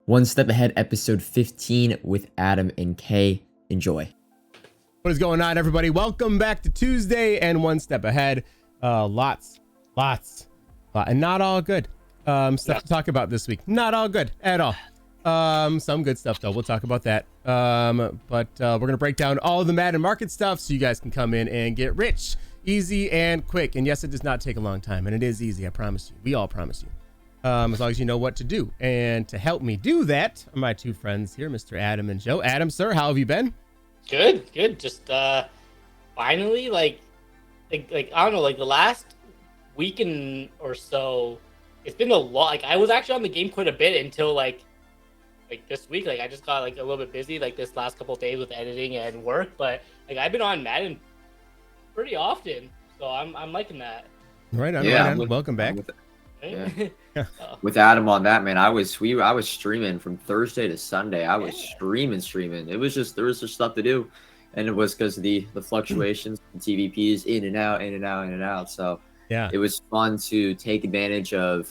One Step Ahead, episode 15 with Adam and Kay. Enjoy. What is going on, everybody? Welcome back to Tuesday and One Step Ahead. Lots, and not all good stuff to talk about this week. Not all good at all. Some good stuff though. We'll talk about that. But we're gonna break down all of the Madden market stuff so you guys can come in and get rich, easy and quick. And yes, it does not take a long time, and it is easy. I promise you. We all promise you. As long as you know what to do. And to help me do that are my two friends here, Mr. Adam and Joe. Adam, sir, how have you been? Good. Just finally, like I don't know, like the last week or so, it's been a lot. Like I was actually on the game quite a bit until like this week. Like I just got like a little bit busy like this last couple of days with editing and work. But like I've been on Madden pretty often, so I'm liking that. Right on. Yeah, right on. Welcome back. With Adam on that, man, I was streaming from Thursday to Sunday. I was streaming. It was just there was just stuff to do, and it was because of the fluctuations, the TVPs in and out. So yeah, it was fun to take advantage of,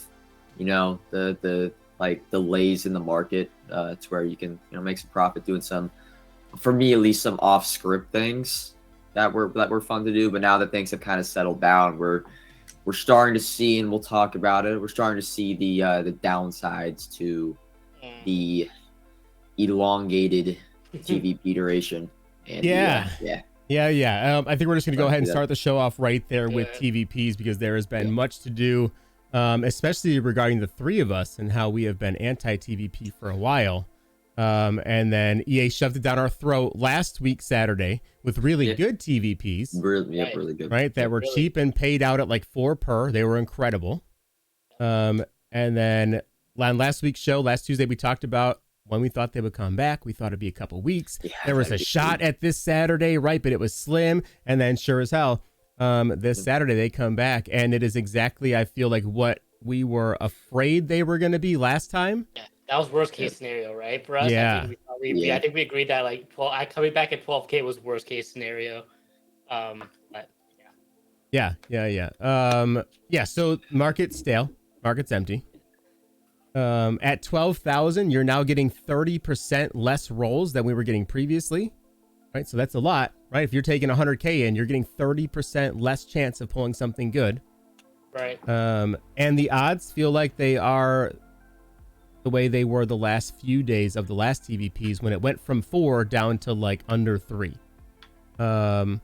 the like delays in the market to where you can make some profit doing some, for me at least, some off script things that were fun to do. But now that things have kind of settled down, we're starting to see, and we'll talk about it, we're starting to see the downsides to the elongated TVP duration. And I think we're just going to go ahead and start the show off right there with TVPs, because there has been much to do, especially regarding the three of us and how we have been anti-TVP for a while. And then EA shoved it down our throat last week, Saturday, with really good TVPs. Really good. Right? That were cheap and paid out at like 4 per. They were incredible. And then last week's show, last Tuesday, we talked about when we thought they would come back. We thought it'd be a couple weeks. Yeah, there was a shot at this Saturday, right? But it was slim. And then sure as hell, this Saturday they come back. And it is exactly, I feel like, what we were afraid they were going to be last time. Yeah. That was worst case scenario, right? For us, yeah. I think we agreed that like coming back at 12K was worst case scenario. But yeah. So market's stale, market's empty. At 12,000, you're now getting 30% less rolls than we were getting previously, right? So that's a lot, right? If you're taking 100K in, you're getting 30% less chance of pulling something good, right? And the odds feel like they are the way they were the last few days of the last TVPs, when it went from 4 down to like under 3. So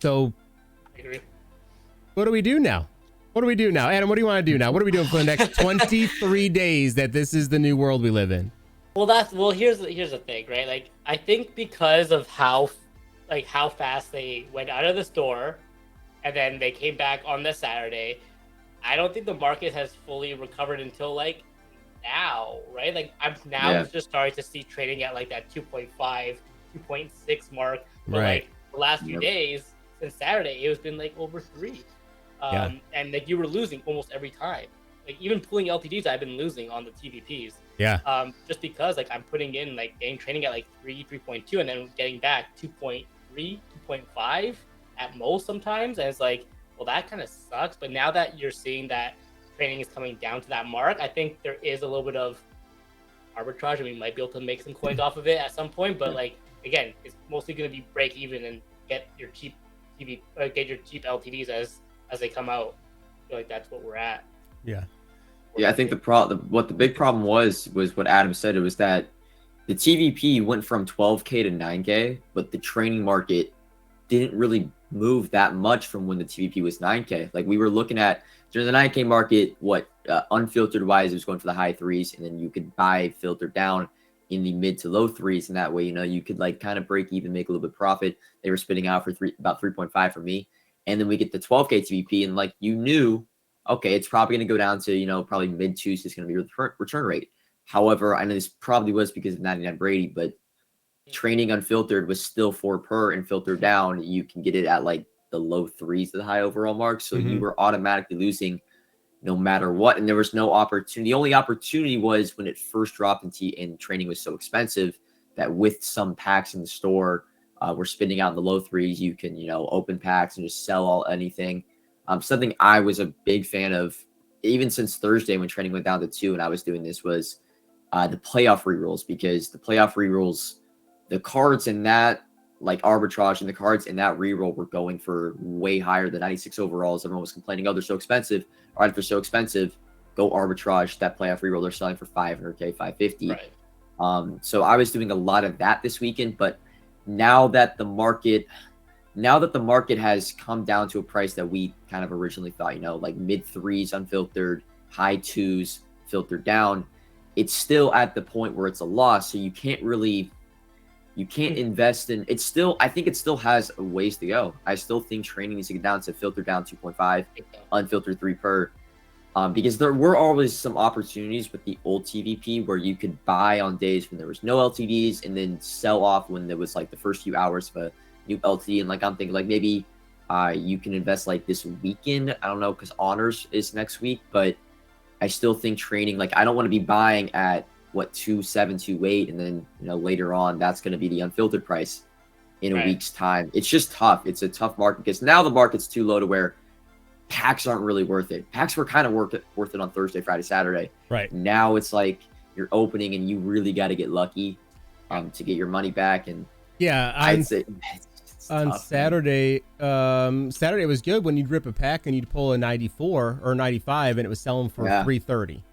I agree. What do we do now? Adam, what do you want to do now? What are we doing for the next 23 days that this is the new world we live in? Well, here's the thing, right? Like I think because of how fast they went out of the store and then they came back on the Saturday, I don't think the market has fully recovered until like now, right? Like I'm now just starting to see trading at like that 2.5, 2.6 mark. But like the last few days since Saturday, it was been like over 3. And like you were losing almost every time. Like even pulling LTDs, I've been losing on the TVPs. Yeah. Just because like I'm putting in like getting training at like 3.2 and then getting back 2.3, 2.5 at most sometimes. And it's like, well, that kind of sucks. But now that you're seeing that training is coming down to that mark, I think there is a little bit of arbitrage, and we might be able to make some coins off of it at some point. But like again, it's mostly going to be break even and get your cheap LTDs as they come out. I feel like that's what we're at. Yeah. I think what the big problem was what Adam said. It was that the TVP went from 12K to 9K, but the training market didn't really move that much from when the TVP was 9K. Like we were looking at during the 9K market, unfiltered wise, it was going for the high 3s, and then you could buy filtered down in the mid to low 3s, and that way, you could like kind of break even, make a little bit profit. They were spitting out for about 3.5 for me, and then we get the 12K TVP, and like okay, it's probably going to go down to probably mid 2s is going to be return rate. However, I know this probably was because of 99 Brady, but training unfiltered was still 4 per, and filtered down, you can get it at like the low 3s to the high overall mark. So you were automatically losing no matter what. And there was no opportunity. The only opportunity was when it first dropped and training was so expensive that with some packs in the store, we're spinning out in the low 3s. You can, open packs and just sell anything. Something I was a big fan of, even since Thursday when training went down to 2 and I was doing this, was the playoff rerolls, because the playoff rerolls, the cards in that like arbitrage and the cards in that reroll were going for way higher than 96 overalls. Everyone was complaining, oh, they're so expensive. All right, if they're so expensive, go arbitrage that playoff reroll. They're selling for 500K, 550. Right. So I was doing a lot of that this weekend, but now that the market has come down to a price that we kind of originally thought, like mid threes unfiltered, high twos filtered down, it's still at the point where it's a loss. So you can't invest in it. I think it still has a ways to go. I still think training needs to get down to filter down 2.5, unfiltered 3 per. Because there were always some opportunities with the old TVP where you could buy on days when there was no LTVs and then sell off when there was like the first few hours of a new LTV. And like I'm thinking like maybe you can invest like this weekend. I don't know, because honors is next week, but I still think training, like I don't want to be buying at 2.7, 2.8, and then later on that's going to be the unfiltered price in a week's time. It's just tough. It's a tough market because now the market's too low to where packs aren't really worth it. Packs were kind of worth it on Thursday, Friday, Saturday. Right. Now it's like you're opening and you really got to get lucky to get your money back. And yeah, I'd say on tough, Saturday, Saturday was good when you'd rip a pack and you'd pull a 94 or 95 and it was selling for 330,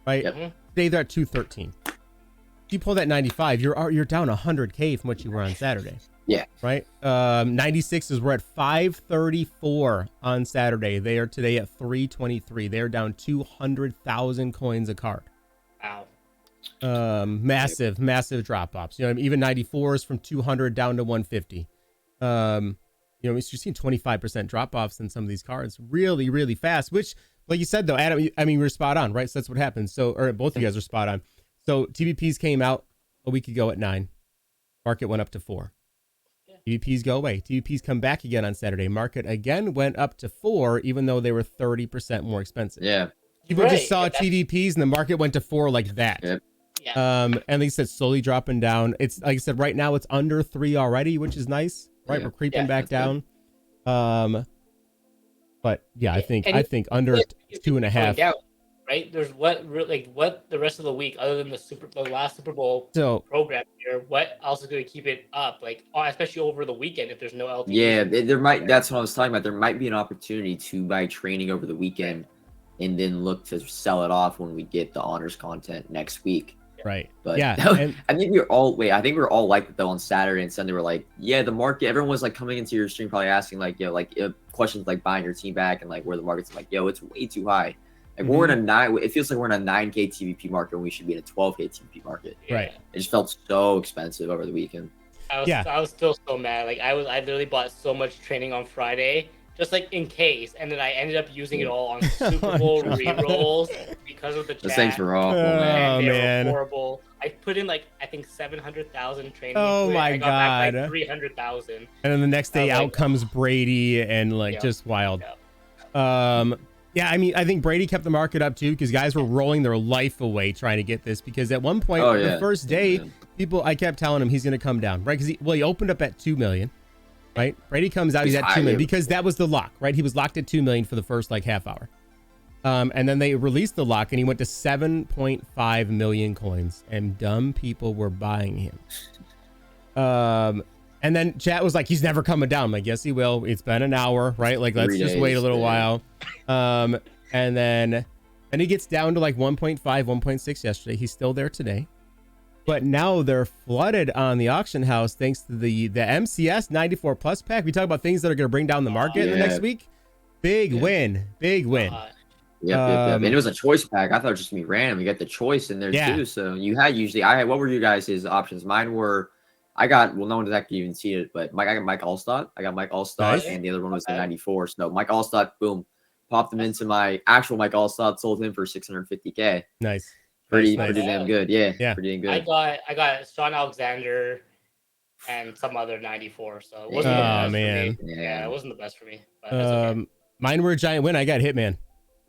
right? Yep. Today they're at 213. If you pull that 95, you're down 100K from what you were on Saturday. Yeah. Right. 96s were at 534 on Saturday. They are today at 323. They're down 200,000 coins a card. Wow. Massive drop offs. Even 94s from 200 down to 150. You're seeing 25% drop offs in some of these cards really, really fast, which, like you said, though, Adam, I mean, we're spot on, right? So that's what happened. So, or both of you guys are spot on. So TVPs came out a week ago at 9. Market went up to 4. TVPs go away. TVPs come back again on Saturday. Market again went up to 4, even though they were 30% more expensive. Yeah. People just saw TVPs and the market went to 4 like that. Yep. Yeah. And like I said, slowly dropping down. It's like I said, right now it's under 3 already, which is nice. Right, we're creeping back down. But yeah, I think under 2.5. Down, right? There's what the rest of the week, other than the last Super Bowl program here, what else is going to keep it up? Like especially over the weekend if there's no LTV. Yeah, there might. That's what I was talking about. There might be an opportunity to buy training over the weekend, and then look to sell it off when we get the honors content next week. Right. But yeah, I think we were all like that though on Saturday and Sunday. We're like, yeah, the market. Everyone was like coming into your stream probably asking like, questions like buying your team back and like where the market's like, it's way too high. Like we're in a it feels like we're in a 9K TVP market when we should be in a 12K TVP market. Right. It just felt so expensive over the weekend. I was still so mad. Like I literally bought so much training on Friday, just like in case, and then I ended up using it all on Super Bowl rerolls because of the chat. The things were awful, man. They were horrible. I put in like I think 700,000 training. Oh my I got god! back like 300,000. And then the next day out comes Brady and just wild. Yeah, I mean, I think Brady kept the market up too because guys were rolling their life away trying to get this because at one point the first day, I kept telling him he's going to come down, right? Because he opened up at 2 million, right? Brady comes out, he's at 2 million because that was the lock, right? He was locked at 2 million for the first like half hour. And then they released the lock and he went to 7.5 million coins and dumb people were buying him. And then chat was like, he's never coming down. I'm like, yes, he will. It's been an hour, right? Like, let's just wait a little while. And then he gets down to like 1.5, 1.6 yesterday. He's still there today. But now they're flooded on the auction house thanks to the MCS 94 plus pack. We talk about things that are going to bring down the market in the next week. Big win. Yep. And it was a choice pack. I thought it was just gonna be random. You got the choice in there too. So you had what were you guys' options? Mine were no one was actually even see it, but I got Mike Allstott. Nice. And the other one was the 94. So Mike Allstott, boom, popped him into my actual Mike Allstott, sold him for 650K. Nice. Pretty damn good. Yeah. Pretty damn good. I got Sean Alexander and some other 94. So it wasn't the best for me. Yeah, it wasn't the best for me. But okay. Mine were a giant win. I got Hitman.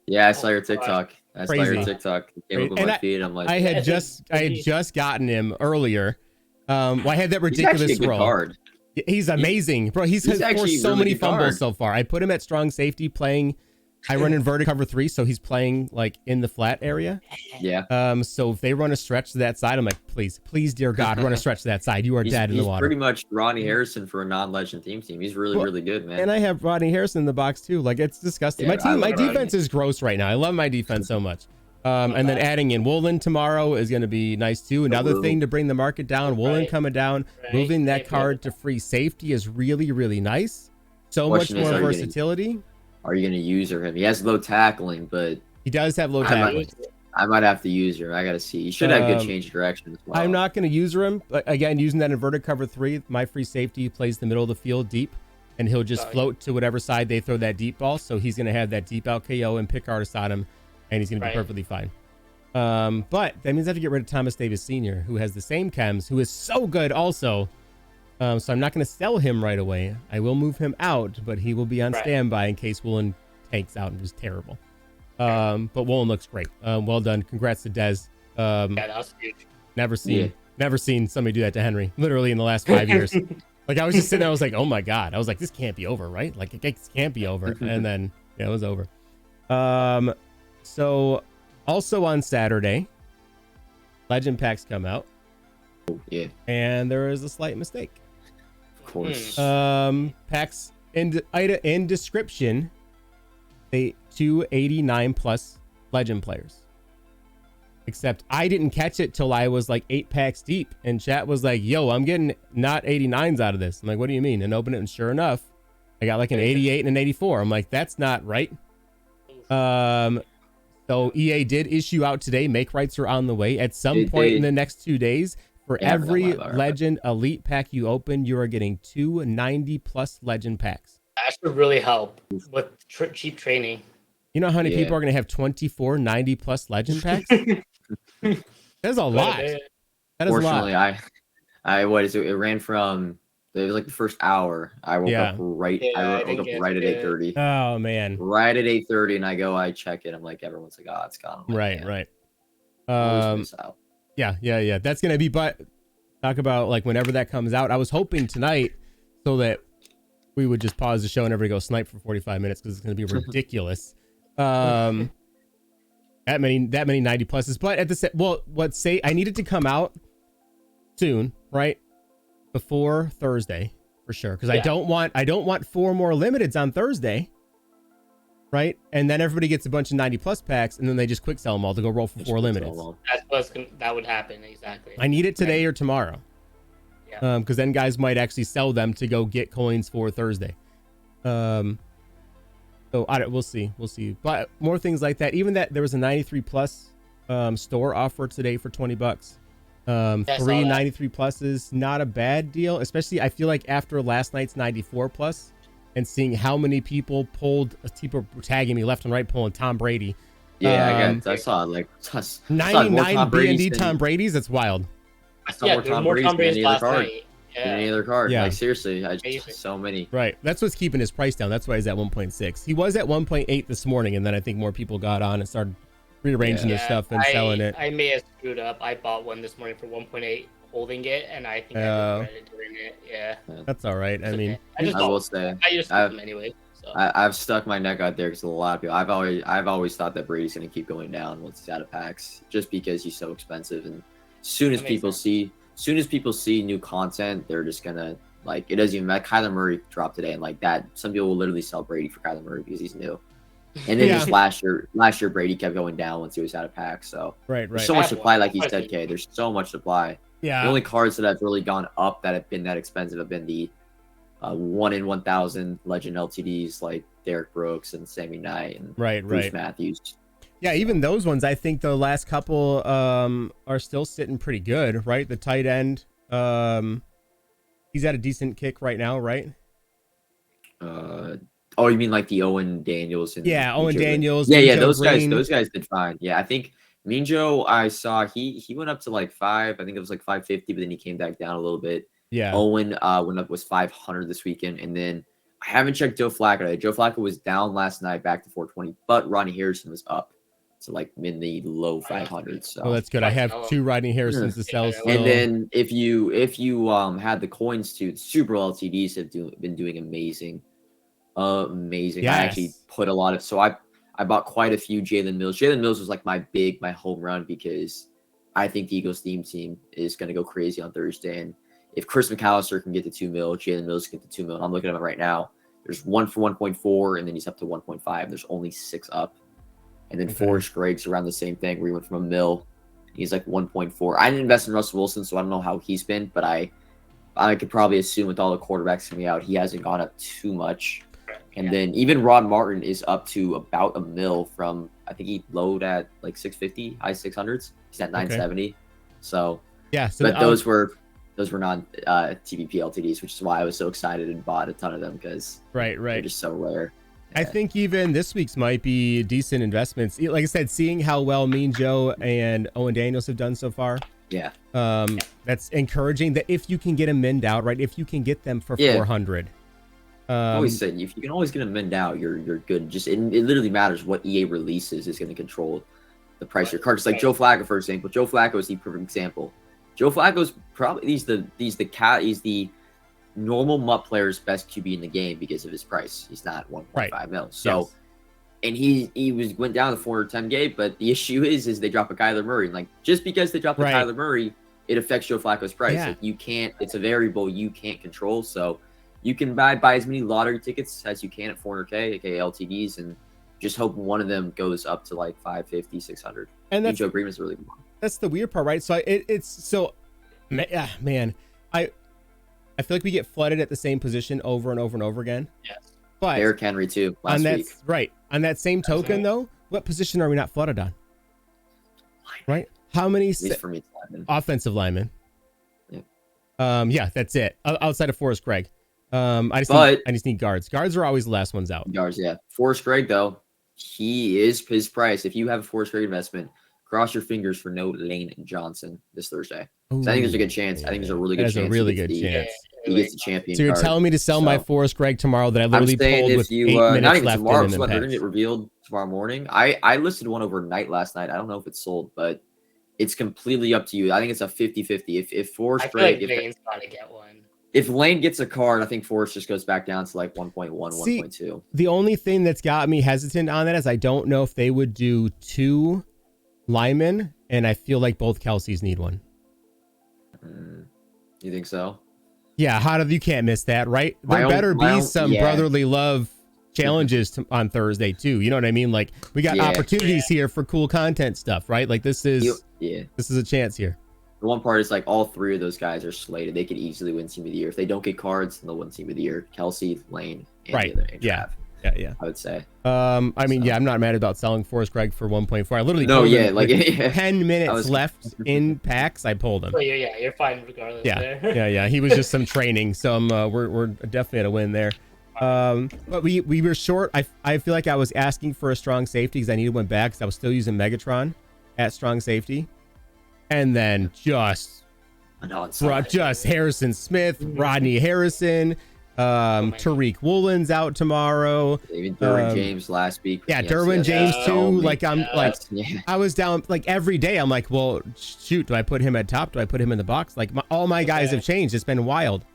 Yeah, I saw your TikTok. Came up with my feed. I'm like, I had just gotten him earlier. I had that ridiculous roll. Card. He's amazing, bro. He's forced so many fumbles so far. I put him at strong safety playing I run inverted cover 3, so he's playing like in the flat area. Yeah. So if they run a stretch to that side, I'm like, please, dear God, run a stretch to that side. You are dead in the water. He's pretty much Ronnie Harrison for a non-legend team. He's really good, man. And I have Rodney Harrison in the box too. Like, it's disgusting. Yeah, My defense is gross right now. I love my defense so much. And then adding in Woolen tomorrow is going to be nice too. Another thing to bring the market down. Woolen coming down, moving that card to free safety is really nice. So much more versatility. Are you going to user him? He has low tackling, but he does have low tackling. I might have to use her. I got to see. You should have good change of direction as well. I'm not going to user him. But again, using that inverted cover 3, my free safety plays the middle of the field deep, and he'll just float to whatever side they throw that deep ball. So he's going to have that deep out KO and pick artist on him, and he's going to be perfectly fine. But that means I have to get rid of Thomas Davis Sr., who has the same chems, who is so good also. So I'm not going to sell him right away. I will move him out, but he will be on standby in case Woolen tanks out and is terrible. But Woolen looks great. Well done. Congrats to Dez. Yeah, that was huge. Never seen somebody do that to Henry, literally in the last 5 years. Like, I was just sitting there, I was like, oh my God. I was like, this can't be over, right? Like, it can't be over. And then, yeah, it was over. So also on Saturday, Legend packs come out. Yeah. And there is a slight mistake. Of course. Packs in description, they 289 plus Legend players. Except I didn't catch it till I was like 8 packs deep, and chat was like, yo, I'm getting not 89s out of this. I'm like, what do you mean? And open it, and sure enough, I got like an 88 and an 84. I'm like, that's not right. So EA did issue out today. Make rights are on the way. At some point in the next 2 days, for every Legend Elite pack you open, you are getting 2 90 plus Legend packs. That should really help with cheap training. You know how many people are going to have 24 90 plus Legend packs? That's a lot. That is a lot. I what is it? It ran from, it was like the first hour. I woke up right. I woke up right at 8:30. Oh man! Right at 8:30, and I check it. I'm like, everyone's like, oh, it's gone. Like, right. Yeah. That's gonna be. But talk about like whenever that comes out. I was hoping tonight so that we would just pause the show and everybody go snipe for 45 minutes because it's gonna be ridiculous. That many 90 pluses. But at the I need it to come out soon, right? Before Thursday for sure, because I don't want 4 more limiteds on Thursday, right? And then everybody gets a bunch of 90 plus packs, and then they just quick sell them all to go roll for 4 limiteds. That would happen exactly. I need it today or tomorrow, because then guys might actually sell them to go get coins for Thursday. So we'll see. But more things like that. Even that there was a 93 plus store offer today for $20. 3 93 pluses, not a bad deal, especially I feel like after last night's 94 plus and seeing how many people tagging me left and right pulling Tom Brady. I saw like 99 B&D Tom Brady's. That's wild. I saw more Tom Brady's than any other card. Yeah. Like seriously, so many. Right. That's what's keeping his price down. That's why he's at 1.6. He was at 1.8 this morning, and then I think more people got on and started rearranging their stuff and selling it. I may have screwed up. I bought one this morning for 1.8, holding it, and I think I regretted doing it. Yeah. That's all right. I mean, I will say, I just took them anyway. So. I've stuck my neck out there because a lot of people. I've always thought that Brady's going to keep going down once he's out of packs, just because he's so expensive. And as soon as people see new content, they're just gonna like. It doesn't even matter. Kyler Murray dropped today, and like that, some people will literally sell Brady for Kyler Murray because he's new. And then just last year Brady kept going down once he was out of packs. So there's so much supply, like he said, Kay. There's so much supply. Yeah. The only cards that have really gone up that have been that expensive have been the 1 in 1,000 Legend LTDs like Derek Brooks and Sammy Knight and Bruce Matthews. Yeah, even those ones, I think the last couple are still sitting pretty good, right? The tight end, he's at a decent kick right now, right? Oh, you mean like the Owen Daniels? And Owen Daniels. Yeah, those guys did fine. Yeah, I think Minjo, I saw he went up to like 5. I think it was like 550, but then he came back down a little bit. Yeah. Owen was 500 this weekend, and then I haven't checked Joe Flacco. Joe Flacco was down last night, back to 420, but Ronnie Harrison was up to like in the low 500s. So that's good. I have 2 Ronnie Harrisons to sell. And then if you had the coins too, the Super LTDs have been doing amazing. Yes. I actually put a lot of I bought quite a few Jalen Mills. Jalen Mills was like my home run because I think the Eagles team is going to go crazy on Thursday. And if Chris McAllister can get to 2 mil, Jalen Mills can get to 2 mil. I'm looking at him right now. There's one for 1.4, and then he's up to 1.5. There's only 6 up. And then Forrest Gregg's around the same thing, where he went from a mil. He's like 1.4. I didn't invest in Russell Wilson, so I don't know how he's been, but I could probably assume with all the quarterbacks coming out, he hasn't gone up too much. And then even Rod Martin is up to about a mil from, I think he lowered at like 650, high 600s. He's at 970. So yeah, so but those were non TVP LTDs, which is why I was so excited and bought a ton of them because they're just so rare. I think even this week's might be decent investments. Like I said, seeing how well Mean Joe and Owen Daniels have done so far. Yeah. That's encouraging that if you can get them minned out, right? If you can get them for 400. I always say if you can always get them minned out, you're good. Just it literally matters what EA releases is going to control the price of your card. Just like Joe Flacco, for example. Joe Flacco is the perfect example. Joe Flacco's probably he's the normal MUT player's best QB in the game because of his price. He's not 1.5 mil. So and he went down to 410K, but the issue is they drop a Kyler Murray. And like just because they drop a Kyler Murray, it affects Joe Flacco's price. Like you can't, it's a variable you can't control. So you can buy as many lottery tickets as you can at 400K, aka LTDs, and just hope one of them goes up to like 550, 600. And that's iJoebruin is really good. That's the weird part, right? So it's so, man, I feel like we get flooded at the same position over and over and over again. Yes. But Derrick Henry too last week. Right. On that same token, though, what position are we not flooded on? Right. How many for me, offensive linemen? Yeah. Yeah, that's it. Outside of Forrest Gregg. I just need guards. Guards are always the last ones out. Guards, yeah. Forrest Gregg, though, he is his price. If you have a Forrest Gregg investment, cross your fingers for no Lane Johnson this Thursday. So I think there's a good chance. I think there's a really good chance. There's a really good chance. He gets the champion. So you're telling me to sell my Forrest Gregg tomorrow that I literally pulled with 8 minutes not even left tomorrow, in they're going to get revealed tomorrow morning. I listed one overnight last night. I don't know if it's sold, but it's completely up to you. I think it's a 50-50. If Forrest Gregg, Lane's got to get one. If Lane gets a card, I think Forrest just goes back down to like 1.1, 1.2. The only thing that's got me hesitant on that is I don't know if they would do 2 linemen, and I feel like both Kelseys need one. You think so? Yeah, you can't miss that, right? There better be some brotherly love challenges on Thursday too. You know what I mean? Like we got opportunities here for cool content stuff, right? Like this is a chance here. The one part is like all 3 of those guys are slated. They could easily win Team of the Year. If they don't get cards, then they'll win Team of the Year. Kelsey, Lane, and the other, and Trav, I would say. I mean, I'm not mad about selling Forrest Gregg for 1.4. I literally pulled him with 10 minutes left in packs. I pulled him. Oh, yeah, you're fine regardless. Yeah. He was just some training, so we're definitely at a win there. But we were short. I feel like I was asking for a strong safety because I needed one back because I was still using Megatron at strong safety. And then just Harrison Smith, Rodney Harrison, Tariq Woolen's out tomorrow. Even Derwin James last week. Yeah, Derwin James too. I was down like every day. I'm like, well, shoot, do I put him at top? Do I put him in the box? Like all my guys have changed. It's been wild.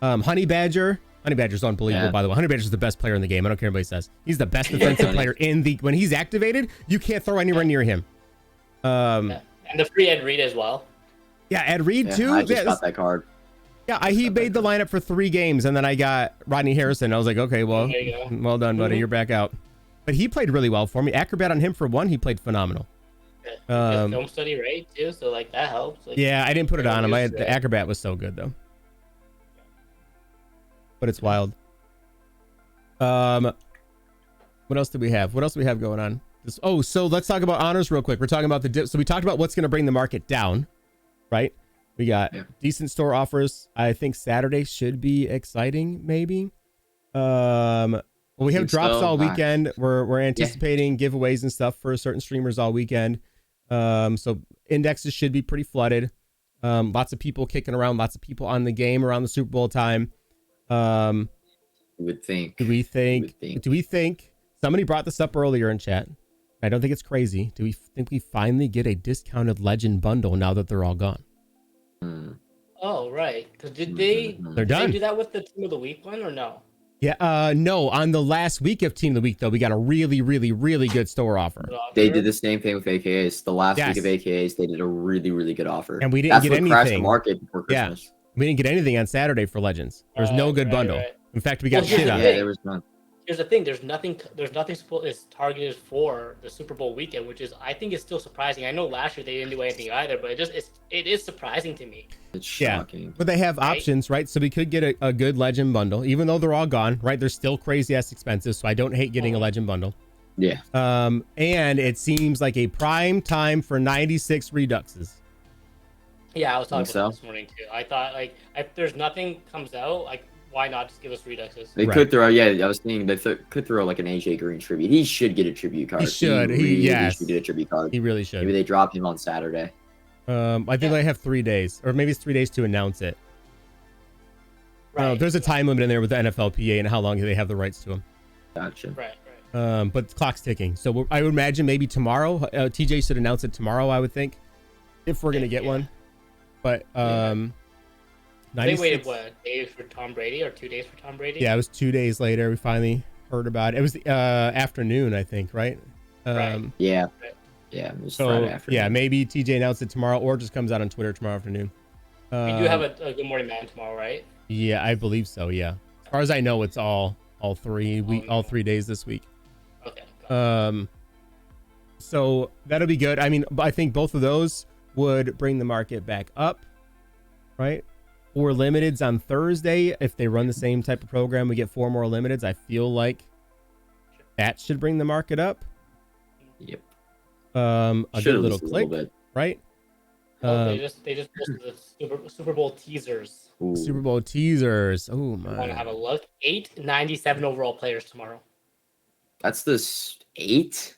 Honey Badger's unbelievable, by the way. Honey Badger's the best player in the game. I don't care what anybody says. He's the best defensive player when he's activated. You can't throw anywhere near him. And the free Ed Reed as well. Yeah, Ed Reed too. I just got that card. Yeah, he made the lineup for 3 games, and then I got Rodney Harrison. I was like, okay, well done, buddy. You're back out. But he played really well for me. Acrobat on him for 1, he played phenomenal. Film study rate too, so like that helps. Like, yeah, I didn't put it on him. The Acrobat was so good though. But it's wild. What else do we have? What else do we have going on? So let's talk about honors real quick. We're talking about the dip. So we talked about what's going to bring the market down, right? We got decent store offers. I think Saturday should be exciting, maybe. Well, we have drops all weekend. We're anticipating giveaways and stuff for certain streamers all weekend. So indexes should be pretty flooded. Lots of people kicking around. Lots of people on the game around the Super Bowl time. Do we think? Somebody brought this up earlier in chat. I don't think it's crazy. Do we think we finally get a discounted Legend bundle now that they're all gone? Oh, right. Because did they They're done. Did they do that with the Team of the Week one or no? Yeah. No, on the last week of Team of the Week, though, we got a really, really, really good store offer. They did the same thing with AKAs. The last week of Yes. AKAs, they did a really, really good offer. And we didn't That's get what crashed the anything. market before Yeah. Christmas. We didn't get anything on Saturday for Legends. There was no good bundle. Right. In fact, we got Well, here's shit the on thing. it. Yeah, there was none. Here's the thing: there's nothing is targeted for the Super Bowl weekend, which is I think is still surprising. I know last year they didn't do anything either, but it is surprising to me. It's shocking. But they have Right? options, right? So we could get a good Legend bundle, even though they're all gone, right? They're still crazy ass expensive, so I don't hate getting a Legend bundle. Yeah. And it seems like a prime time for 96 Reduxes. Yeah, I was talking Think about so? that this morning too. I thought like if there's nothing comes out, like why not just give us Reduxes? They Right. could throw, I was thinking they could throw like an iJoebruin tribute. He should get a tribute card. He should. He should get a tribute card. He really Maybe should. they drop him on Saturday. I think they have 3 days, or maybe it's 3 days to announce it. There's a time limit in there with the NFLPA and how long they have the rights to them. Gotcha. Right. But the clock's ticking. So I would imagine maybe tomorrow. TJ should announce it tomorrow, I would think, if we're gonna get one. But They 96 waited what, a day for Tom Brady or 2 days for Tom Brady? Yeah, it was 2 days later. We finally heard about it. It was the afternoon, I think, right? Right. Yeah. Yeah. It was Friday afternoon. yeah, maybe TJ announced it tomorrow, or it just comes out on Twitter tomorrow afternoon. We do have a Good Morning Man tomorrow, right? Yeah, I believe so. Yeah, as far as I know, it's all 3 days this week. Okay. So that'll be good. I mean, I think both of those would bring the market back up, right? 4 limiteds on Thursday. If they run the same type of program, we get 4 more limiteds. I feel like that should bring the market up. Yep. A Should good at little least a click, bit. right? They just posted the Super Bowl teasers. Ooh. Super Bowl teasers. Oh I want to my. have a look. 897 overall players tomorrow. That's the 8?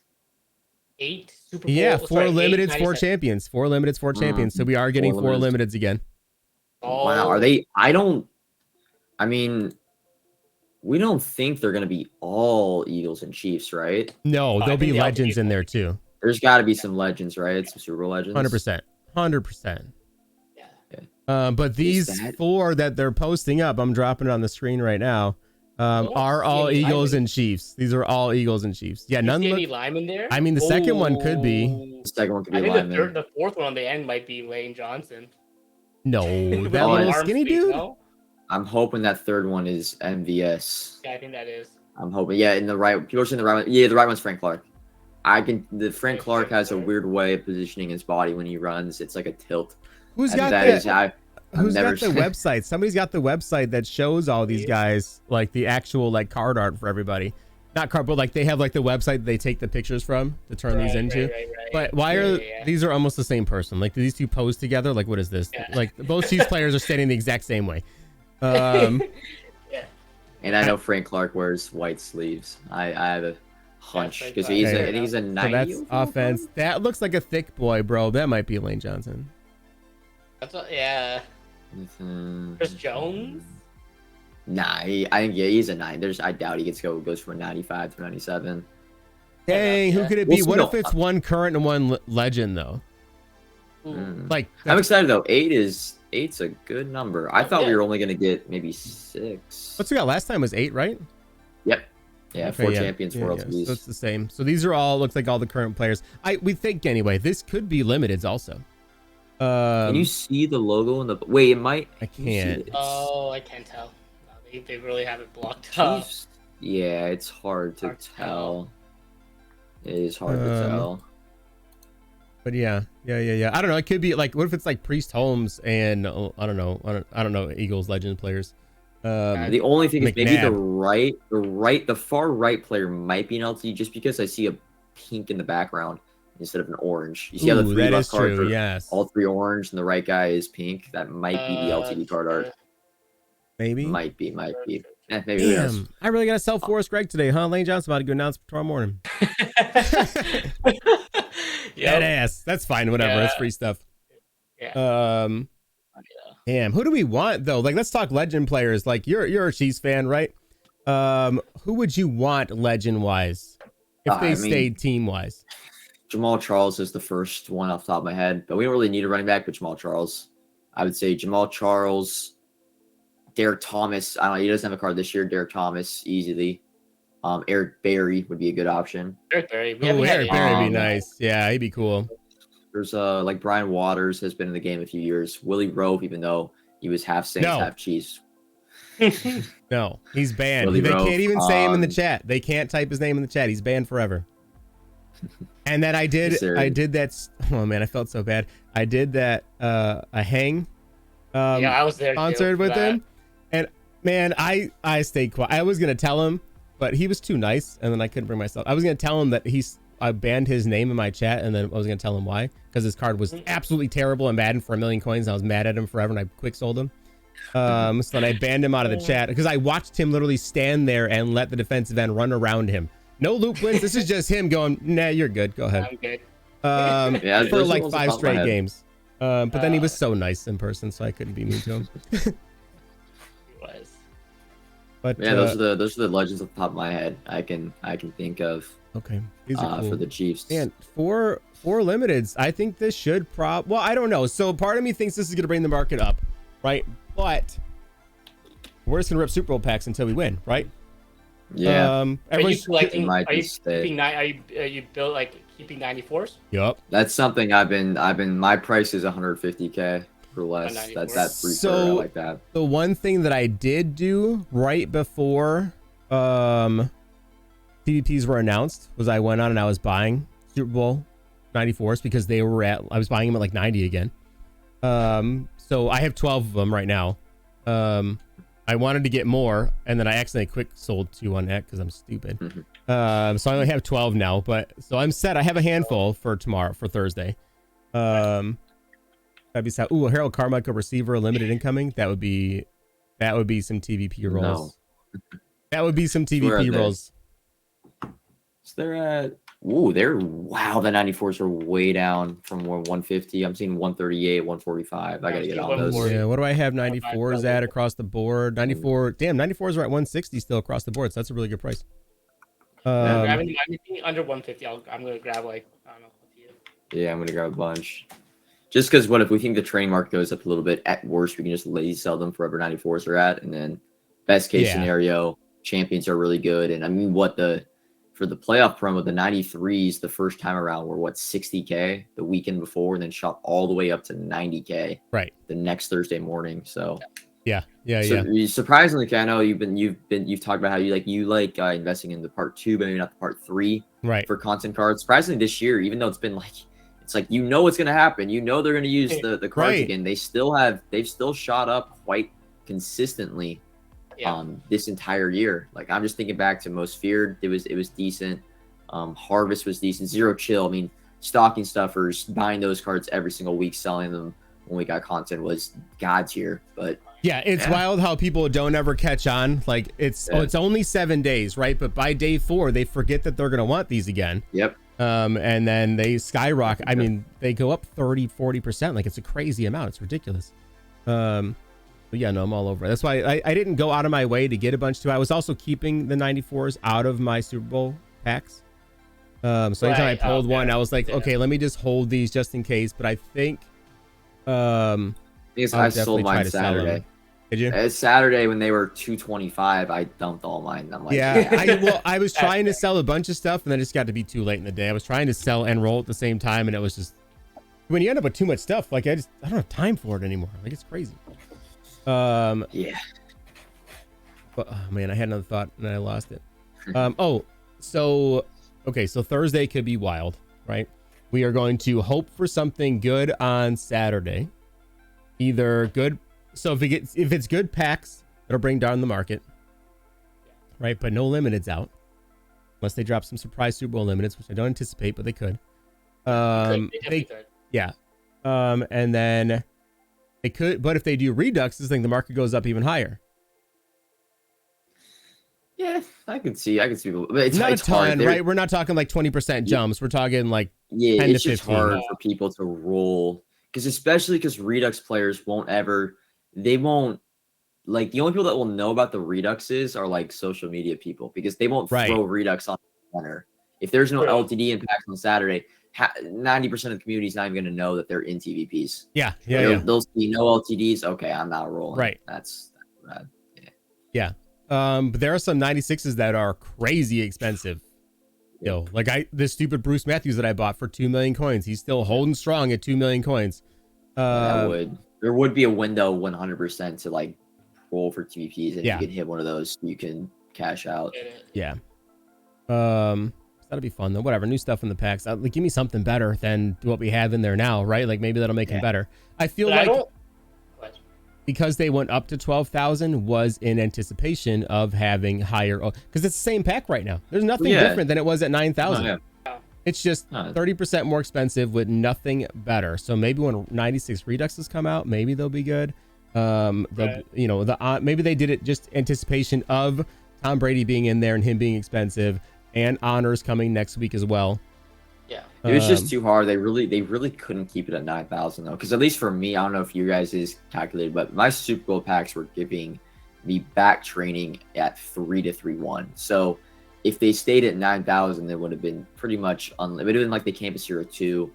8 Super Bowl. Yeah, 4 sorry, limiteds, 4 897. champions. 4 limiteds, 4 champions. So we are getting 4 4 limiteds again. Wow. Are they? I mean, we don't think they're going to be all Eagles and Chiefs, right? No, I there'll think be they all legends be in there too. There's got to be some legends, right? Some Super Bowl legends. 100%. 100%. Yeah. But these that- 4 that they're posting up, I'm dropping it on the screen right now, are all see any Eagles linemen. and Chiefs. These are all Eagles and Chiefs. Yeah, You none see look. any linemen there? I mean, the second one could be. The second one could I be a think lineman. the fourth one on the end might be Lane Johnson. No, With that the little arm skinny speed, dude. no? I'm hoping that third one is MVS. Yeah, I think that is. I'm hoping. Yeah, in the right. People are saying the right one. Yeah, the right one's Frank Clark. Frank Clark has a weird way of positioning his body when he runs. It's like a tilt. Who's And got that that? is- I've Who's never got the seen- website? Somebody's got the website that shows all these guys, like the actual like card art for everybody. Not card, but like they have like the website they take the pictures from to turn these into. Right. But why are these are almost the same person? Like do these two pose together? Like what is this? Yeah. Like both Chiefs players are standing the exact same way. Um, And I know Frank Clark wears white sleeves. I have a hunch Frank because Clark. he's Okay. I think he's a so 90. that's overall. offense. That looks like a thick boy, bro. That might be Lane Johnson. That's what, yeah. Chris Jones? Nah, I think he's a 9. I doubt he goes from a 95 to 97. Dang, who yeah. could it We'll be? see. What No, if it's one current and one legend though? Ooh. Like I'm excited though. 8's a good number. I thought we were only gonna get maybe 6. what's we got last time was 8, right? Yep. Yeah, Okay, 4 champions, 4 So LTVs. it's the same. So these are all looks like all the current players. We think anyway. This could be limiteds also. Can you see the logo in the? Wait, it might. I can you see can't. it? Oh, I can't tell. No, they really have it blocked up. Chiefs? Yeah, it's hard to Hard to tell. It is hard to tell. But yeah. I don't know. It could be like, what if it's like Priest Holmes and I don't know Eagles legend players. The only thing is maybe McNabb. the far right player might be an LT just because I see a pink in the background instead of an orange. You see how the Ooh, 3 that buck is cards true. are Yes. all 3 orange and the right guy is pink? That might be the LTD card art. Maybe. Might be. Maybe. Who knows? Damn. I really gotta sell Forrest Gregg today, huh? Lane Johnson about to go announce tomorrow morning. Yep. Badass. That's fine. Whatever. Yeah. That's free stuff. Yeah. Damn. Who do we want though? Like, let's talk legend players. Like, you're a Chiefs fan, right? Who would you want legend wise if they stayed team wise? Jamal Charles is the first one off the top of my head, but we don't really need a running back. But Jamal Charles, I would say Jamal Charles. Derek Thomas. I don't know. He doesn't have a card this year. Derek Thomas easily. Eric Berry would be a good option. Eric Berry. We Oh, haven't had Eric any. Berry would be Um, nice. Yeah, he'd be cool. There's like Brian Waters has been in the game a few years. Willie Rowe, even though he was half Saints, No. half Chiefs. No, he's banned. Willie They Rowe, can't even say him in the um, chat. They can't type his name in the chat. He's banned forever. And then I did that. Oh man, I felt so bad. I did that. A hang. Yeah, I was there. Sponsored with him, and man, I stayed quiet. I was gonna tell him, but he was too nice, and then I couldn't bring myself. I was gonna tell him that I banned his name in my chat, and then I was gonna tell him why, because his card was absolutely terrible and Madden for 1 million coins. And I was mad at him forever, and I quick sold him. So then I banned him out of the chat because I watched him literally stand there and let the defensive end run around him. No loop wins. This is just him going, nah, you're good. Go ahead. I'm good. Yeah, For those like ones 5 off my straight head. games. But then he was so nice in person, so I couldn't be mean to him. He was. But Yeah, those are the legends off the top of my head. I can think of okay. These are cool. for the Chiefs. And for limiteds, I think this should well, I don't know. So part of me thinks this is gonna bring the market up, right? But we're just gonna rip Super Bowl packs until we win, right? Yeah. Are you Everyone's collecting? might Are you just stay. keeping are you built like keeping 94s? Yup. That's something I've been my price is 150K for less. 94. That's free So- I like that. The one thing that I did do right before TVPs were announced was I went on and I was buying Super Bowl 94s because I was buying them at like 90 again. So I have 12 of them right now. I wanted to get more, and then I accidentally quick sold 2 on that because I'm stupid. So I only have 12 now, so I'm set. I have a handful for Thursday. That'd be sad. Ooh, a Harold Carmichael receiver, limited incoming. That would be some TVP rolls. That would be some Where are TVP they? rolls. So they're at the 94s are way down from 150. I'm seeing 138, 145. I gotta get on those. 140. Yeah, what do I have 94s at across the board? 94s are at 160 still across the board, so that's a really good price. Grabbing anything under 150, I'm gonna grab like I don't know. Yeah, I'm gonna grab a bunch. Just because what if we think the training market goes up a little bit? At worst, we can just lazy sell them forever 94s are at, and then best case scenario, champions are really good. And I mean, for the playoff promo, the 93s the first time around were 60K the weekend before, and then shot all the way up to 90K Right. the next Thursday morning. So Yeah. surprisingly, I know you've talked about how you like investing in the part 2, but maybe not the part 3 Right. for content cards. Surprisingly, this year, even though it's been like it's like what's going to happen, they're going to use the cards Right. again. They've still shot up quite consistently this entire year. Like I'm just thinking back to Most Feared, it was decent. Harvest was decent. Zero Chill, I mean, stocking stuffers, buying those cards every single week, selling them when we got content was God's tier. But Yeah, it's wild how people don't ever catch on. Like it's only 7 days, right? But by day 4, they forget that they're gonna want these again. Yep. And then they skyrocket. I mean, they go up 30-40%. Like it's a crazy amount. It's ridiculous. But yeah, no, I'm all over it. That's why I didn't go out of my way to get a bunch too. I was also keeping the 94s out of my Super Bowl packs. So anytime I pulled one, I was like, okay, let me just hold these just in case. But I think I sold mine Saturday. Did you? It's Saturday when they were 225. I dumped all mine. I'm like, I was trying to sell a bunch of stuff, and then it just got to be too late in the day. I was trying to sell and roll at the same time, and it was just when you end up with too much stuff, like I don't have time for it anymore. Like it's crazy. yeah. But oh man, I had another thought and I lost it. So Thursday could be wild, right? We are going to hope for something good on Saturday. Either good. So if it's good packs, it'll bring down the market, right? But no limiteds out, unless they drop some surprise Super Bowl limiteds, which I don't anticipate, but they could. They definitely could. Yeah. And then they could, but if they do reduxes, then the market goes up even higher. Yeah, I can see. But it's Not it's a ton, hard. right? We're not talking like 20% jumps. We're talking like 10 it's to just 15. hard for people to roll especially because Redux players they won't like the only people that will know about the Reduxes are like social media people because they won't throw Redux on the center. If there's no LTD impact on Saturday, 90% of the community is not even going to know that they're in TVPs. Yeah. They'll see no LTDs. Okay, I'm not rolling. Right. That's rad. Yeah. But there are some 96s that are crazy expensive. Yo, like this stupid Bruce Matthews that I bought for 2 million coins. He's still holding strong at 2 million coins. There would be a window 100% to like roll for TVPs, and Yeah. if you can hit one of those, you can cash out. Yeah. That'll be fun though. Whatever, new stuff in the packs. Like, give me something better than what we have in there now, right? Like maybe that'll make them better. I feel But like because they went up to 12,000 was in anticipation of having higher, because it's the same pack right now. There's nothing different than it was at 9,000. Oh, yeah. It's just 30% more expensive with nothing better. So maybe when 96 Reduxes come out, maybe they'll be good. You know, maybe they did it just anticipation of Tom Brady being in there and him being expensive, and honors coming next week as well. Yeah, it was just too hard. They really couldn't keep it at 9,000 though, because at least for me, I don't know if you guys is calculated, but my Super Bowl packs were giving me back training at 3 to 3-1. So if they stayed at 9,000, it would have been pretty much unlimited. It would have been like the Campus Hero 2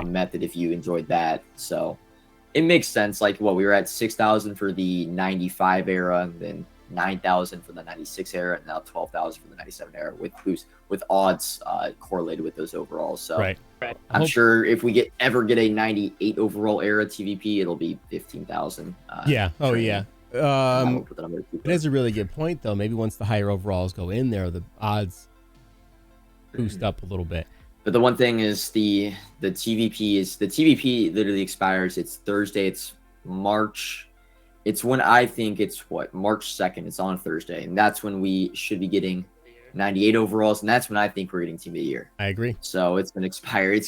method if you enjoyed that. So it makes sense. Like we were at 6,000 for the 95 era, and then 9,000 for the 96 era, and now 12,000 for the 97 era with odds correlated with those overalls. So I'm sure if we ever get a 98 overall era TVP, it'll be 15,000. Yeah. Oh yeah. It is a really good point though. Maybe once the higher overalls go in there, the odds boost up a little bit. But the one thing is the TVP literally expires. It's Thursday. It's March. It's when I think it's March 2nd. It's on Thursday, and that's when we should be getting 98 overalls, and that's when I think we're getting Team of the Year. I agree. So it's gonna expire.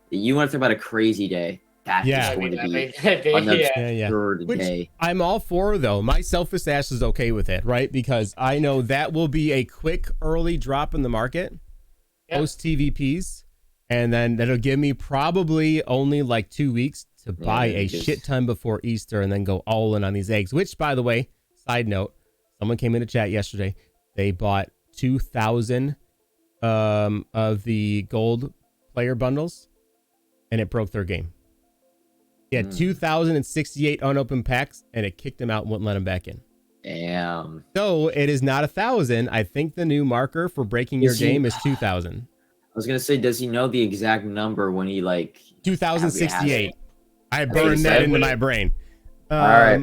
You want to talk about a crazy day? That is going to be an absurd day. I'm all for though. My selfish ass is okay with it, right? Because I know that will be a quick early drop in the market, post TVPs, and then that'll give me probably only like 2 weeks to buy a shit ton before Easter and then go all in on these eggs, which, by the way, side note, someone came into chat yesterday. They bought 2,000 of the gold player bundles, and it broke their game. He had 2,068 unopened packs, and it kicked him out and wouldn't let him back in. Damn. So it is not 1,000. I think the new marker for breaking your game is 2,000. I was gonna say, does he know the exact number when he 2,068? I burned that into my brain. All right.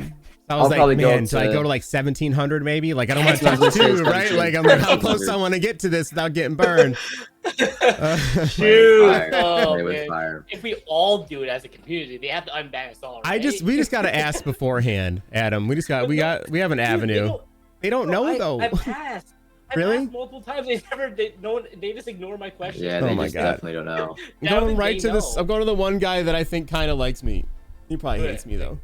I was like, man, so I go to like 1,700 maybe? Like, I don't want to touch 2, right? Like, I'm like, how close I want to get to this without getting burned. Shoot. Fire. If we all do it as a community, they have to unban us all, right? We just got to ask beforehand, Adam. We have an avenue. They don't know though. I've asked. Really? I've asked multiple times. They just ignore my questions. Yeah, they definitely don't know. I'm going right to this. I'm going to the one guy that I think kind of likes me. He probably hates me though.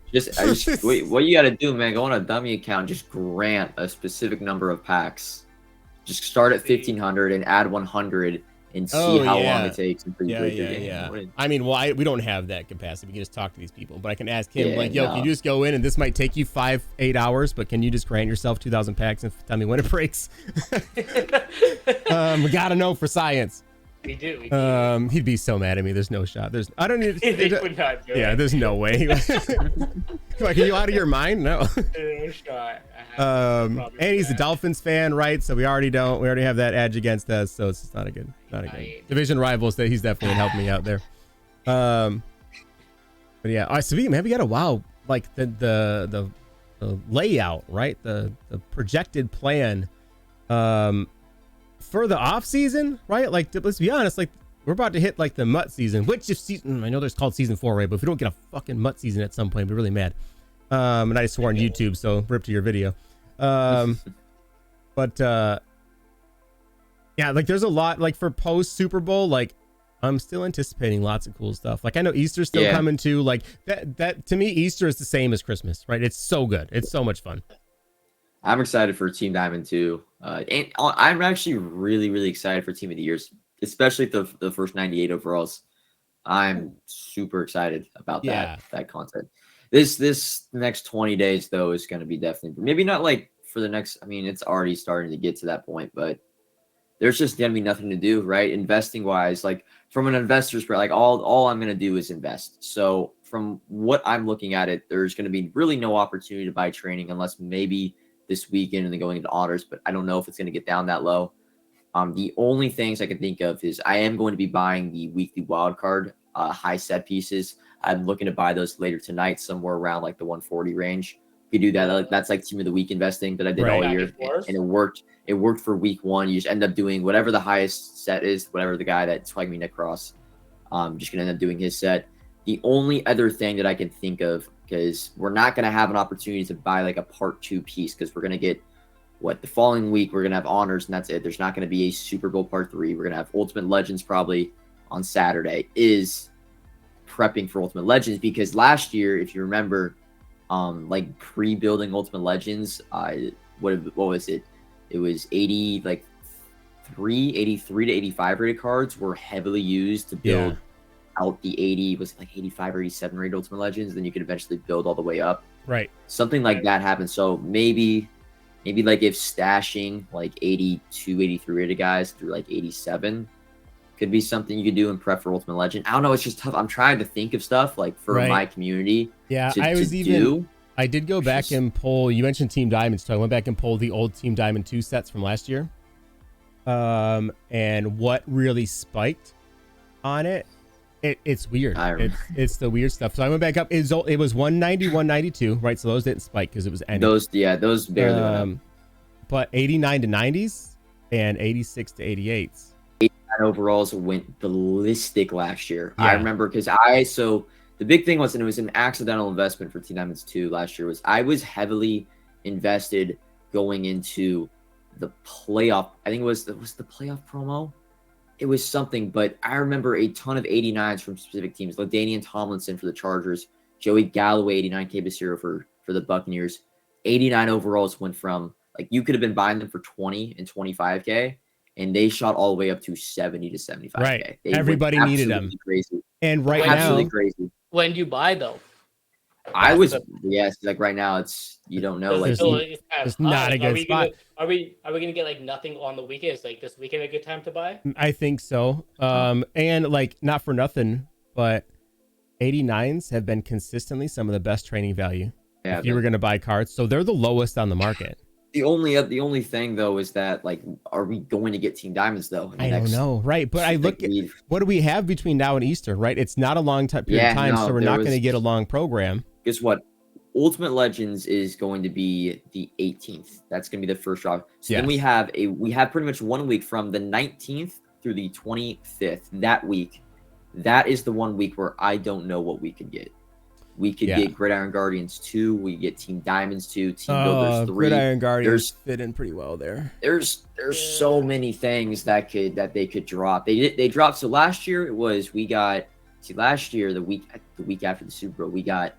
Wait, what you got to do, man? Go on a dummy account. Just grant a specific number of packs. Just start at 1,500 and add 100 and see how long it takes until you break your game. I mean, we don't have that capacity. We can just talk to these people, but I can ask him can you just go in and this might take you 8 hours, but can you just grant yourself 2,000 packs and tell me when it breaks? We gotta know for science. We do. He'd be so mad at me. There's no shot. There's no way. Come on, are you out of your mind? No. No shot. And he's a Dolphins fan, right? So we already have that edge against us. So it's not a good division rivals. That he's definitely helped me out there. But yeah, so man, we got a like the layout, right? The projected plan. For the off season, right? Like, let's be honest, like we're about to hit like the MUT season, which I know there's called season 4, right? But if we don't get a fucking MUT season at some point, I'd be really mad. And I swore on YouTube, so rip to your video. Yeah, like there's a lot like for post Super Bowl, like I'm still anticipating lots of cool stuff. Like I know Easter's still coming too. Like that to me, Easter is the same as Christmas, right? It's so good. It's so much fun. I'm excited for Team Diamond too. And I'm actually really, really excited for Team of the Years, especially the first 98 overalls. I'm super excited about that content. This next 20 days though is going to be definitely maybe not like for the next. I mean, it's already starting to get to that point, but there's just gonna be nothing to do, right? Investing wise, like from an investor's perspective, like all I'm gonna do is invest. So from what I'm looking at it, there's gonna be really no opportunity to buy training unless maybe this weekend and then going into honors, but I don't know if it's gonna get down that low. The only things I can think of is I am going to be buying the weekly wild card high set pieces. I'm looking to buy those later tonight, somewhere around like the 140 range. You do that. That's like team of the week investing that I did all year, and it worked. It worked for week one. You just end up doing whatever the highest set is, whatever the guy that swagged me Nick Cross. Just gonna end up doing his set. The only other thing that I can think of, because we're not gonna have an opportunity to buy like a part 2 piece, because we're gonna get the following week we're gonna have honors and that's it. There's not gonna be a Super Bowl part 3. We're gonna have Ultimate Legends probably on Saturday. Is prepping for Ultimate Legends, because last year, if you remember, like pre-building Ultimate Legends, what was it? It was 83 to 85 rated cards were heavily used to build out the 80, was it like 85 or 87 rated Ultimate Legends? Then you could eventually build all the way up. Right. Something like that happened. So maybe like if stashing like 82, 83 rated guys through like 87 could be something you could do in prep for Ultimate Legend. I don't know. It's just tough. I'm trying to think of stuff like for my community. Yeah, I did go back and pull. You mentioned Team Diamonds, so I went back and pulled the old Team Diamond 2 sets from last year. And what really spiked on it? It's weird. It's the weird stuff. So I went back up. It was 190, 192, right? So those didn't spike because it was ending. Those barely went up. But 89 to 90s and 86 to 88s. Overalls went ballistic last year. I remember because the big thing was, and it was an accidental investment for Team Diamonds 2 last year, was I was heavily invested going into the playoff. I think it was the playoff promo. It was something, but I remember a ton of 89s from specific teams. LaDainian Tomlinson for the Chargers, Joey Galloway, 89K Basiro for the Buccaneers. 89 overalls went from, like, you could have been buying them for 20 and 25K. And they shot all the way up to 70 to 75K. Right. Everybody needed them. Crazy. And right now, absolutely crazy. When do you buy though? Like right now, it's, you don't know. Like, it's not a good spot. Are we gonna get like nothing on the weekend? Is like this weekend a good time to buy? I think so. And like, not for nothing, but 89s have been consistently some of the best training value. Yeah, if you were gonna buy cards, so they're the lowest on the market. The only thing though is that, like, are we going to get Team Diamonds though? I don't know, right? But I look at what do we have between now and Easter, right? It's not a long period of time, so we're not going to get a long program. Guess what? Ultimate Legends is going to be the 18th. That's going to be the first drop. So then we have pretty much 1 week from the 19th through the 25th. That week, that is the 1 week where I don't know what we could get. We could get Gridiron Guardians 2. We get Team Diamonds 2, Team Builders 3. Gridiron Guardians fit in pretty well there. There's so many things that they could drop. They dropped. So last year last year the week after the Super Bowl, we got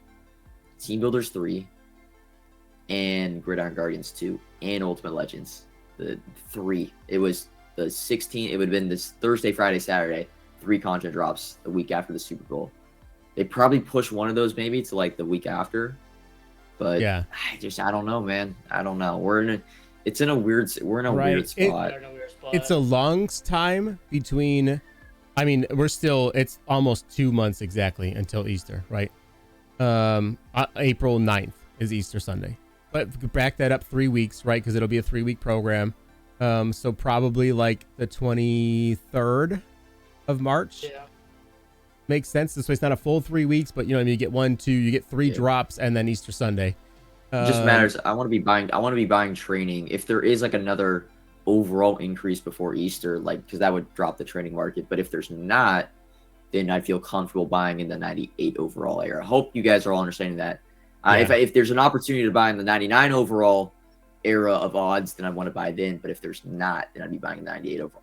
Team Builders 3 and Gridiron Guardians 2 and Ultimate Legends. The 3. It was the 16th. It would have been this Thursday, Friday, Saturday. 3 content drops the week after the Super Bowl. They probably push one of those maybe to like the week after, but I don't know, man. I don't know. We're in a weird spot. It's a long time between. I mean, it's almost 2 months exactly until Easter, right? April 9th is Easter Sunday, but back that up 3 weeks, right? Because it'll be a 3-week program. So probably like the 23rd of March. Yeah. Makes sense. This way it's not a full 3 weeks, but you get 1, 2, you get 3 drops, and then Easter Sunday. It just matters. I want to be buying training. If there is like another overall increase before Easter, like, because that would drop the training market. But if there's not, then I'd feel comfortable buying in the 98 overall era. I hope you guys are all understanding that. If there's an opportunity to buy in the 99 overall era of odds, then I want to buy then. But if there's not, then I'd be buying 98 overall.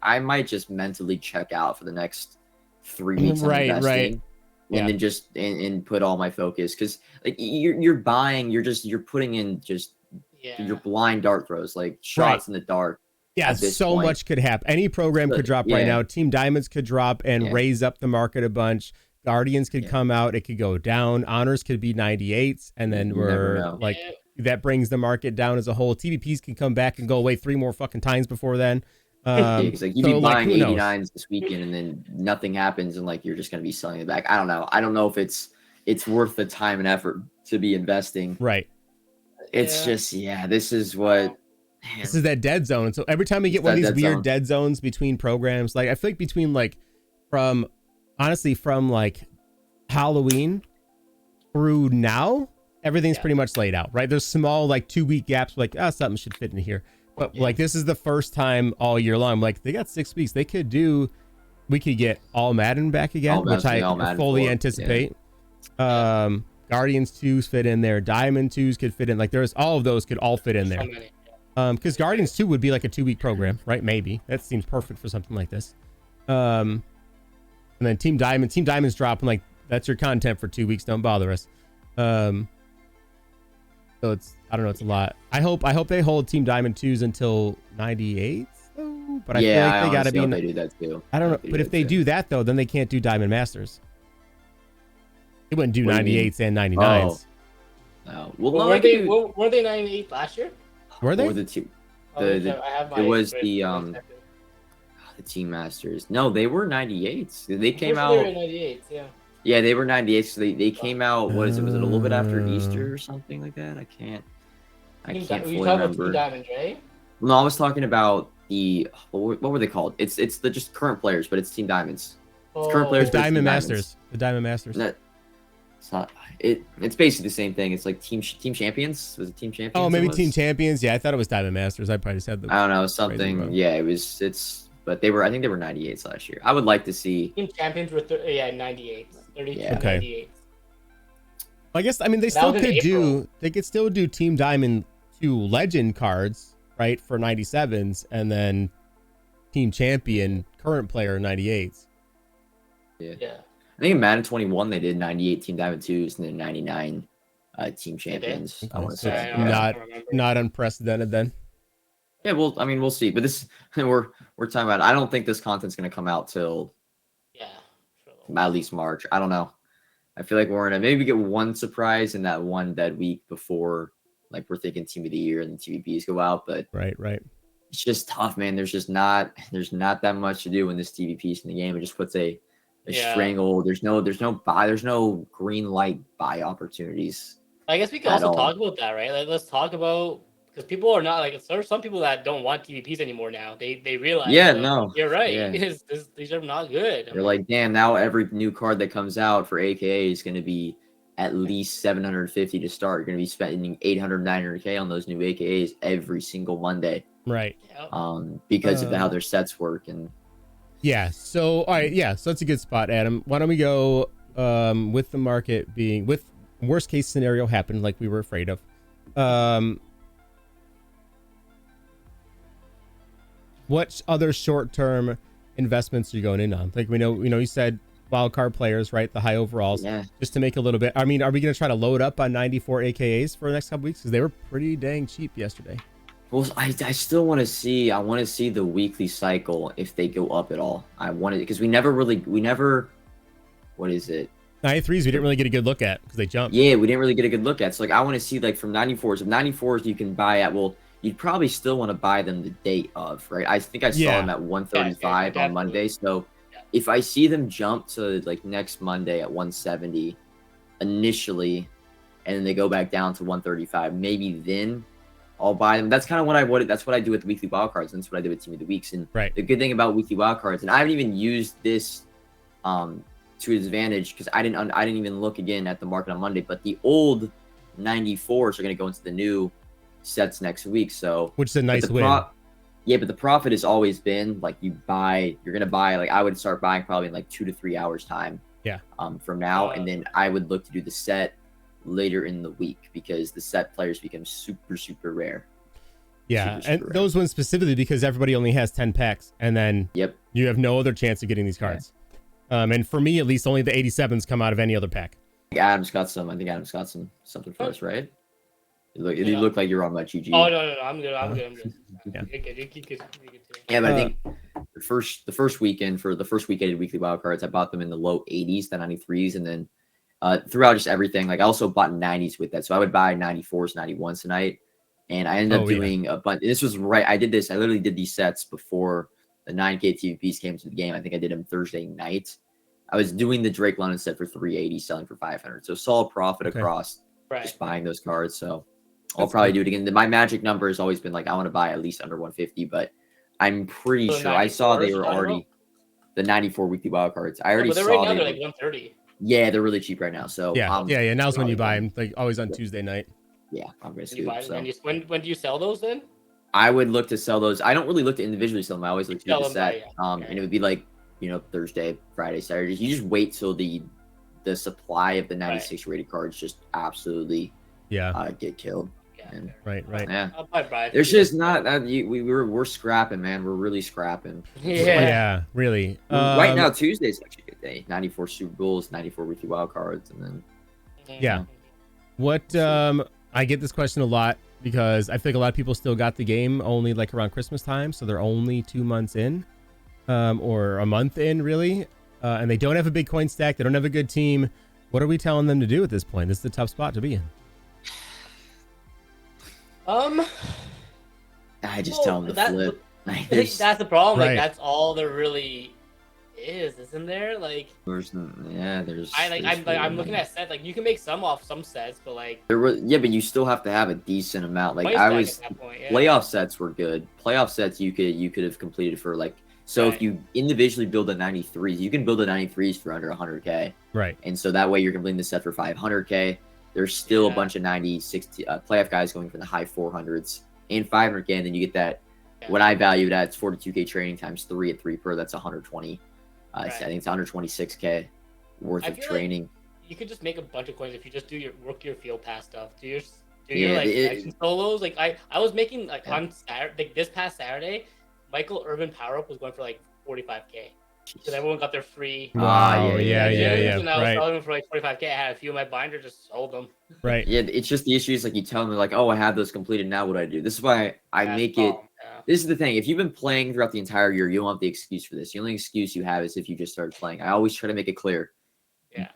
I might just mentally check out for the next 3 weeks on investing, and then just and put all my focus, because like you're buying, you're putting in just your blind dart throws, like shots in the dark. Yeah, so much could happen. Any program could drop right now. Team Diamonds could drop and raise up the market a bunch. Guardians could come out, it could go down. Honors could be 98s, and then we're like, that brings the market down as a whole. TVPs can come back and go away 3 more fucking times before then. Because like you'd so, be like, buying who knows? 89s this weekend and then nothing happens and like you're just gonna be selling it back. I don't know. I don't know if it's worth the time and effort to be investing. Right. It's just this is what this is that dead zone. So every time we get one of these weird dead zones between programs, like I feel like between like from like Halloween through now, everything's pretty much laid out, right? There's small like 2-week gaps, like something should fit in here. But like this is the first time all year long. Like they got 6 weeks. We could get all Madden back again, which I fully anticipate. Guardians 2s fit in there. Diamond 2s could fit in. Like there's all of those could all fit in there. Because Guardians 2 would be like a 2-week program, right? Maybe that seems perfect for something like this. And then Team Diamond's dropping, like that's your content for 2 weeks. Don't bother us. So I don't know, it's a lot. I hope they hold Team Diamond 2s until 98 though. But I feel like they gotta be. They do that too. I don't know, but if they do that though, then they can't do Diamond Masters. They wouldn't do 98s and 99s. No. Well, were they 98 last year? Were they? Or the two. It was the Team Masters. No, they were 98s. They came out. They were 98s, yeah. Yeah, they were 98s. So they came out. What is it? Was it a little bit after Easter or something like that? I can't fully remember. Team Diamonds, right? No, I was talking about the what were they called? It's the just current players, but it's Team Diamonds. It's current players. The Diamond Masters. The Diamond Masters. It's not. It's basically the same thing. It's like team champions. Was it Team Champions? Oh, maybe Team Champions. Yeah, I thought it was Diamond Masters. I probably said that. I don't know, something. Yeah, it's. But I think they were 98s last year. I would like to see. Team Champions were 98s. 32 98s. I guess they still could do. They could still do Team Diamond 2 Legend cards, right, for 97s, and then Team Champion current player 98s. Yeah. I think in Madden 21 they did 98 Team Diamond 2s and then 99 Team Champions. I want to say not unprecedented then. Yeah, well, we'll see. But this we're talking about. I don't think this content's going to come out till at least March. I don't know. I feel like we're maybe get one surprise in that one dead week before, like we're thinking Team of the Year and the TVPs go out. But right. It's just tough, man. There's not that much to do when this TVP's in the game. It just puts a strangle. There's no green light buy opportunities. I guess we can also talk about that, right? Like, let's talk about, because people are not like, there are some people that don't want TVPs anymore now. They realize. Yeah, like, no, you're right. Yeah. These are not good. They're like, damn. Now every new card that comes out for AKA is going to be at least 750 to start. You're going to be spending 800, 900K on those new AKAs every single Monday. Right. Because of how their sets work and. Yeah. So, all right. Yeah. So that's a good spot, Adam. Why don't we go with the market being, with worst case scenario happened like we were afraid of. What other short-term investments are you going in on? Like we know you said wild card players, right? The high overalls. Yeah. Just to make a little bit. Are we going to try to load up on 94 AKAs for the next couple weeks? Because they were pretty dang cheap yesterday. Well, I still want to see. I want to see the weekly cycle if they go up at all. I wanted because we never. What is it? 93s we didn't really get a good look at because they jumped. Yeah, we didn't really get a good look at. So like I want to see like from 94s. If 94s you can buy at, well, you'd probably still want to buy them the day of, right? I think I saw them at 135 on Monday. So if I see them jump to like next Monday at 170 initially, and then they go back down to 135, maybe then I'll buy them. That's kind of that's what I do with the weekly wild cards. And that's what I do with Team of the Weeks. And the good thing about weekly wild cards, and I haven't even used this to its advantage because I didn't even look again at the market on Monday. But the old 94s are going to go into the new sets next week. So which is a nice win. Yeah, but the profit has always been like you're going to buy, like I would start buying probably in like 2 to 3 hours time. Yeah. From now, and then I would look to do the set later in the week because the set players become super rare. Yeah, super rare. Those ones specifically because everybody only has 10 packs, and then you have no other chance of getting these cards. And for me, at least, only the 87s come out of any other pack. I think Adam's got something for us, right? You look like you're on my GG. Oh no, I'm good. Yeah. Yeah, but I think the first weekend for the first weekend of weekly wild cards, I bought them in the low 80s, the 93s, and then throughout just everything. Like I also bought 90s with that, so I would buy 94s, 91s tonight, and I ended up doing a bunch. This was right. I literally did these sets before the 9K TVPs came to the game. I think I did them Thursday night. I was doing the Drake London set for 380, selling for 500. So solid profit across just buying those cards. So I'll probably do it again. My magic number has always been like I want to buy at least under 150, but I'm pretty sure I saw they were already the 94 weekly wild cards. I already but saw right now they they're were like 130. Yeah, they're really cheap right now. So yeah. Now's when you buy them, like always on Tuesday night. Yeah, I'm gonna You buy them, when do you sell those then? I would look to sell those. I don't really look to individually sell them. I always look to do the set. And it would be like, Thursday, Friday, Saturday. You just wait till the supply of the 96 rated cards just absolutely get killed. And, right. Yeah. I'll probably buy There's just not that we're scrapping, man. We're really scrapping. Yeah, really. Right now, Tuesday's actually a good day. 94 Super Bowls, 94 weekly wild cards, and then what I get this question a lot because I think a lot of people still got the game only like around Christmas time, so they're only 2 months in, or a month in, really, and they don't have a big coin stack. They don't have a good team. What are we telling them to do at this point? This is a tough spot to be in. I just tell them to flip. Like, that's the problem. Like that's all there really is, isn't there? Like there's I'm looking at sets. Like you can make some off some sets, but like but you still have to have a decent amount. Like playoff sets were good. Playoff sets you could have completed for like if you individually build a 93s, you can build a 93s for under 100K. Right. And so that way you're completing the set for 500K. There's still a bunch of 60 playoff guys going for the high 400s and 500K, and then you get that. What I valued at, it's 42K training times 3 at 3 per. That's 120. I think it's 126K worth of training. Like you could just make a bunch of coins if you just do your field pass stuff. Do your action solos. Like I was making on Saturday, like this past Saturday, Michael Urban power up was going for like 45K. Because everyone got their free. Wow. Yeah. And I was selling them for like 45K. I had a few in my binder, just sold them. Right. Yeah, it's just the issue is like you tell them like, oh, I have those completed. Now what do I do? This is why I make it. This is the thing. If you've been playing throughout the entire year, you don't have the excuse for this. The only excuse you have is if you just started playing. I always try to make it clear. Yeah.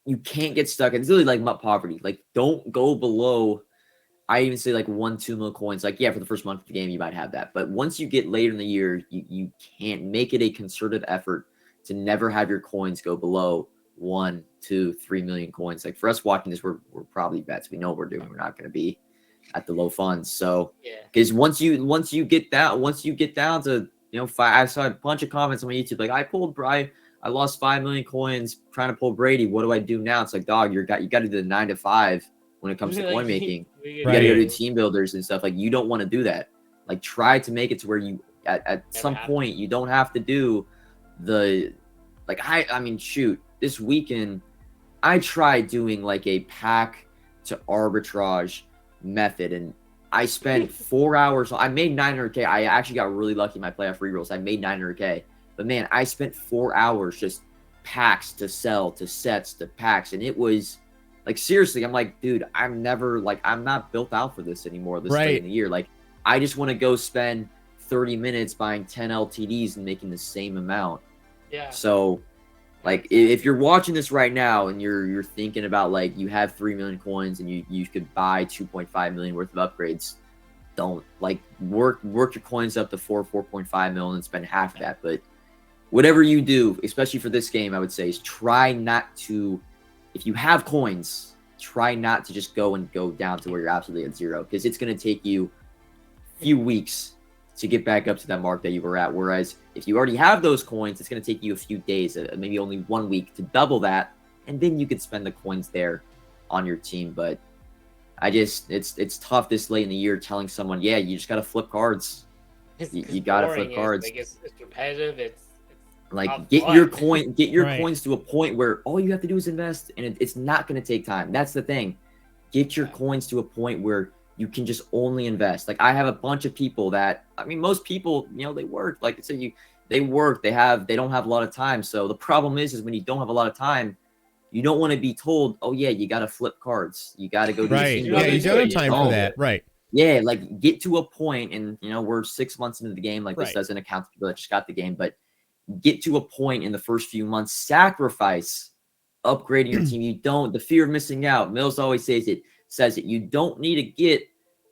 You can't get stuck. It's really like poverty. Like, don't go below. I even say like 1-2 mil coins. Like, yeah, for the first month of the game, you might have that. But once you get later in the year, you can't make it a concerted effort to never have your coins go below 1, 2, 3 million coins. Like for us watching this, we're probably bets. We know what we're doing. We're not going to be at the low funds. So because once you get down to 5, I saw a bunch of comments on my YouTube like I lost 5 million coins trying to pull Brady. What do I do now? It's like, dog, you got to do the 9 to 5 when it comes to coin making. You got to go do team builders and stuff. Like you don't want to do that. Like try to make it to where you at some point you don't have to do the I mean shoot, this weekend I tried doing like a pack to arbitrage method and I spent 4 hours. I made 900K. I actually got really lucky in my playoff rerolls. I made 900K. But man, I spent 4 hours just packs to sell to sets to packs. And it was like, seriously, I'm like, dude, I'm not built out for this anymore this late in the year. Like, I just want to go spend 30 minutes buying 10 LTDs and making the same amount. Yeah. So like if you're watching this right now and you're thinking about like you have 3 million coins and you could buy 2.5 million worth of upgrades, don't like work your coins up to 4.5 million and spend half of that. But whatever you do, especially for this game, I would say is try not to, if you have coins, try not to just go down to where you're absolutely at zero, because it's going to take you a few weeks to get back up to that mark that you were at. Whereas if you already have those coins, it's going to take you a few days, maybe only 1 week to double that. And then you could spend the coins there on your team. But it's tough this late in the year telling someone, yeah, you just got to flip cards. You got to flip cards. It's repetitive. It's like get your coins to a point where all you have to do is invest, and it's not going to take time. That's the thing. Get your coins to a point where you can just only invest. Like I have a bunch of people that, I mean, most people, they work. Like I said, they work. They don't have a lot of time. So the problem is when you don't have a lot of time, you don't want to be told, oh yeah, you got to flip cards. You got to go do right. Yeah, you don't have time for that. Right. Yeah, like get to a point, and we're 6 months into the game. Like this doesn't account for people that just got the game, but get to a point in the first few months, sacrifice upgrading your team. You don't. The fear of missing out. Mills always says it. You don't need to get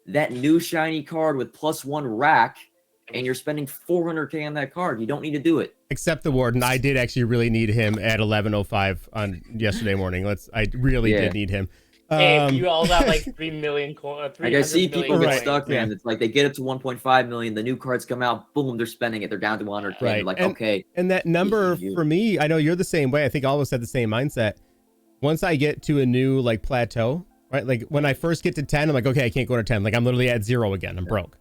that new shiny card with +1 rack, and you're spending 400K on that card. You don't need to do it. Except the Warden. I did actually really need him at 11:05 on yesterday morning. I really did need him. Hey, you all have like 3 million coins. Like I see people get stuck, man. It's like they get up to 1.5 million. The new cards come out, boom, they're spending it. They're down to 100K. Right. Like, and, okay. And that number for me, I know you're the same way. I think all of us had the same mindset. Once I get to a new like plateau, right? Like when I first get to 10, I'm like, okay, I can't go to 10. Like I'm literally at 0 again. I'm broke.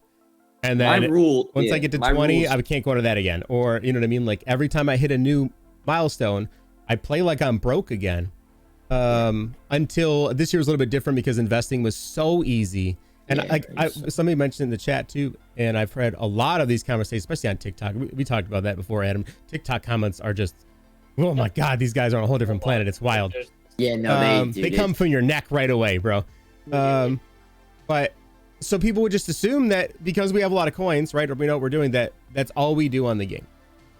And then once I get to 20, I can't go to that again. Or, you know what I mean? Like every time I hit a new milestone, I play like I'm broke again. Until this year was a little bit different because investing was so easy. And somebody mentioned in the chat too, and I've read a lot of these conversations, especially on TikTok. We talked about that before, Adam. TikTok comments are just, oh my God, these guys are on a whole different planet. It's wild. Yeah, no, they come from your neck right away, bro. But so people would just assume that because we have a lot of coins, right? Or we know what we're doing, that's all we do on the game.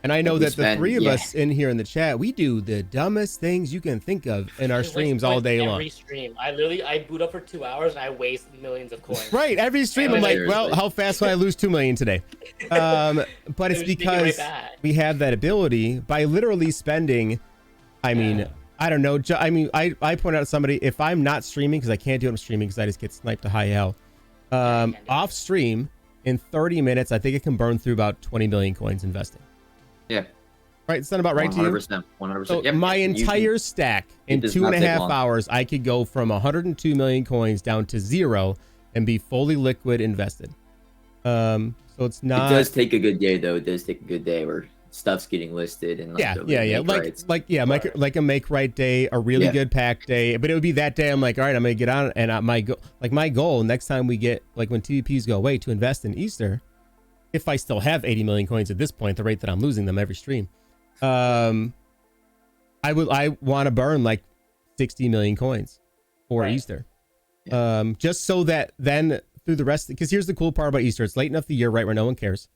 And I know that the three of us in here in the chat, we do the dumbest things you can think of in our streams all day long. Every stream, I boot up for 2 hours and I waste millions of coins. Right, every stream I'm like, well, how fast will I lose 2 million today? But it's because we have that ability by literally spending. I mean, I don't know. I mean, I point out to somebody, if I'm not streaming, because I can't do it, I'm streaming because I just get sniped to high hell. Off stream in 30 minutes, I think it can burn through about 20 million coins investing. Yeah. Right. It's not about right 100%, to you. 100%. So yep. my entire stack in 2.5 hours, I could go from 102 million coins down to 0 and be fully liquid invested. So it's not. It does take a good day, though. It does take a good day where stuff's getting listed and like a make right day, a really good pack day. But it would be that day I'm like, all right, I'm gonna get on, and my goal next time we get, like when TVPs go away, to invest in Easter. If I still have 80 million coins at this point, the rate that I'm losing them every stream, I want to burn like 60 million coins for Easter. Just so that then through the rest, because here's the cool part about Easter. It's late enough the year, right, where no one cares.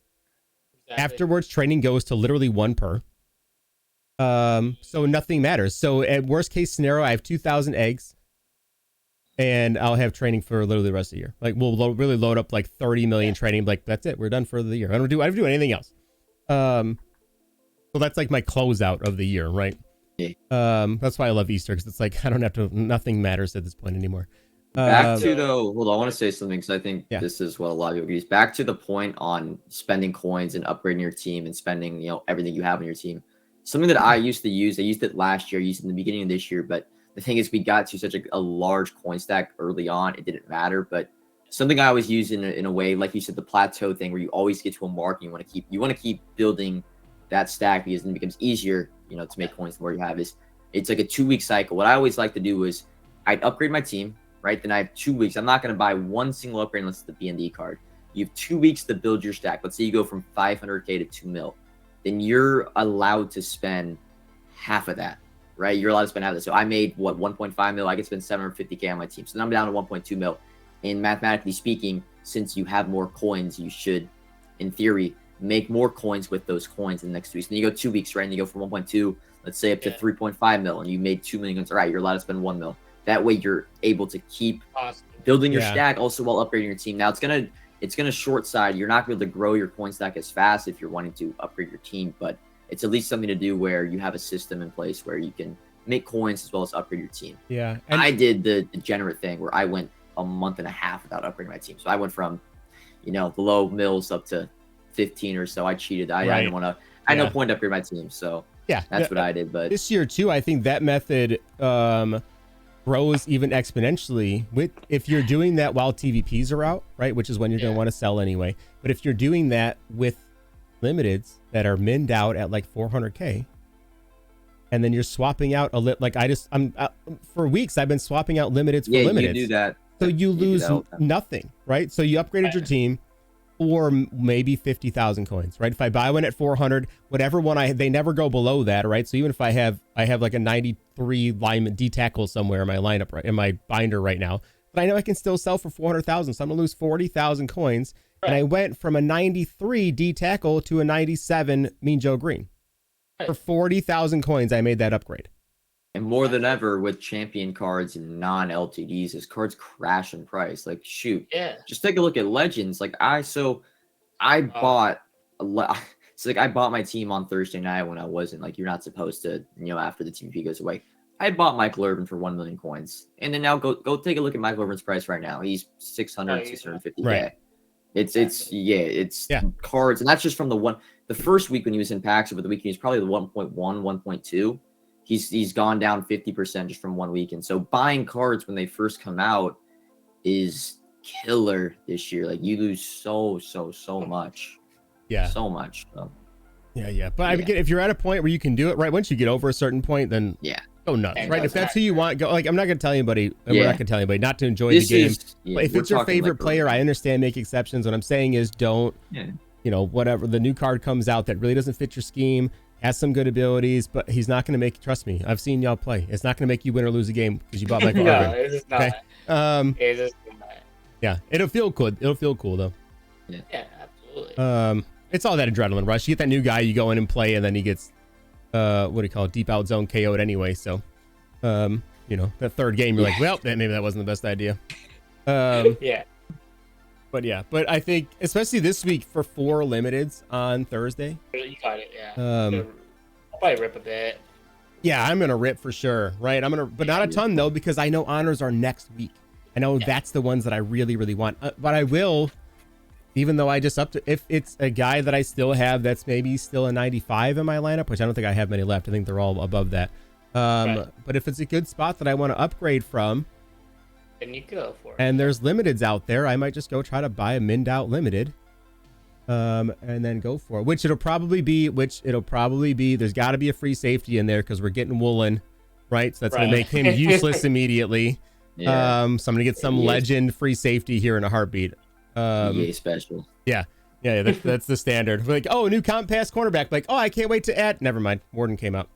Exactly. Afterwards, training goes to literally 1 per. So nothing matters. So at worst case scenario, I have 2,000 eggs. And I'll have training for literally the rest of the year. Like we'll really load up like 30 million training. Like that's it. We're done for the year. I don't do anything else. So that's like my closeout of the year, right? That's why I love Easter, because it's like I don't have to. Nothing matters at this point anymore. Back to though. Hold on, I want to say something because I think this is what a lot of people use. Back to the point on spending coins and upgrading your team and spending everything you have on your team. Something that I used to use. I used it last year. I used it in the beginning of this year, but the thing is, we got to such a large coin stack early on, it didn't matter. But something I always use in a way, like you said, the plateau thing, where you always get to a mark and you want to keep building that stack, because then it becomes easier, to make coins the more you have. It's like a 2-week cycle. What I always like to do is I'd upgrade my team, right? Then I have 2 weeks. I'm not going to buy one single upgrade unless it's the BND card. You have 2 weeks to build your stack. Let's say you go from 500K to 2 mil. Then you're allowed to spend half of that. Right, you're allowed to spend half of that. So I made 1.5 mil. I could spend 750K on my team. So then I'm down to 1.2 mil. And mathematically speaking, since you have more coins, you should, in theory, make more coins with those coins in the next 2 weeks. And you go 2 weeks, right? And you go from 1.2, let's say, up to 3.5 mil, and you made 2 million coins. All right, you're allowed to spend 1 mil. That way, you're able to keep building your stack, also while upgrading your team. Now it's gonna short side. You're not going to be able to grow your coin stack as fast if you're wanting to upgrade your team, but it's at least something to do where you have a system in place where you can make coins as well as upgrade your team. Yeah. And I did the degenerate thing where I went a month and a half without upgrading my team. So I went from, the low mills up to 15 or so. I cheated. I didn't want to, I had no point to upgrade my team. So that's what I did. But this year too, I think that method grows even exponentially if you're doing that while TVPs are out, right? Which is when you're going to want to sell anyway. But if you're doing that with limiteds that are minned out at like 400K, and then you're swapping out for weeks I've been swapping out limiteds for limiteds. You do that. So you lose nothing, right? So you upgraded your team for maybe 50,000 coins, right? If I buy one at 400, whatever one they never go below that, right? So even if I have like a 93 lineman D tackle somewhere in my lineup, right, in my binder right now, but I know I can still sell for 400,000, so I'm gonna lose 40,000 coins. And I went from a 93 D tackle to a 97 Mean Joe Green. For 40,000 coins, I made that upgrade. And more than ever with champion cards and non-LTDs, his cards crash in price. Like, shoot. Yeah. Just take a look at Legends. Like, I bought so like I bought my team on Thursday night when I wasn't like, you're not supposed to, after the TVP goes away. I bought Michael Irvin for 1 million coins. And then now go take a look at Michael Irvin's price right now. He's 600, 650K. Right. It's cards. And that's just from the first week when he was in packs. Over the weekend, he's probably the 1.1, 1.2. He's gone down 50% just from 1 week. And so buying cards when they first come out is killer this year. Like, you lose so much. Yeah. So much. So, yeah. But I mean, if you're at a point where you can do it, right? Once you get over a certain point, then go nuts, And right? If that's who you want, go. Like, I'm not gonna tell anybody. We're not gonna tell anybody not to enjoy this the game. But if we're it's your talking favorite like player, I understand. Make exceptions. What I'm saying is, don't. Whatever the new card comes out that really doesn't fit your scheme, has some good abilities, but he's not going to make. Trust me, I've seen y'all play. It's not going to make you win or lose a game because you bought Michael No, Irvin. it's just not. Okay? It's just not. Yeah, it'll feel good. It'll feel cool though. Yeah, absolutely. It's all that adrenaline rush. You get that new guy, you go in and play, and then he gets, what do you call it, deep out zone KO'd anyway. So, that third game, you're like, well, maybe that wasn't the best idea. Yeah. But I think, especially this week for 4 limiteds on Thursday. You got it, yeah. I'll probably rip a bit. Yeah, I'm gonna rip for sure, right? But not a ton though, because I know honors are next week. I know that's the ones that I really, really want. But I will, even though I just upped it, if it's a guy that I still have that's maybe still a 95 in my lineup, which I don't think I have many left. I think they're all above that. But if it's a good spot that I want to upgrade from, then you go for it. and there's limiteds out there, I might just go try to buy a minned out limited. And then go for it. Which it'll probably be. There's got to be a free safety in there because we're getting Woolen, right? So that's gonna make him useless immediately. So I'm gonna get some legend free safety here in a heartbeat. Special. Yeah. That's the standard. Like, oh, new comp pass cornerback. Like, oh, I can't wait to add. Never mind. Warden came out.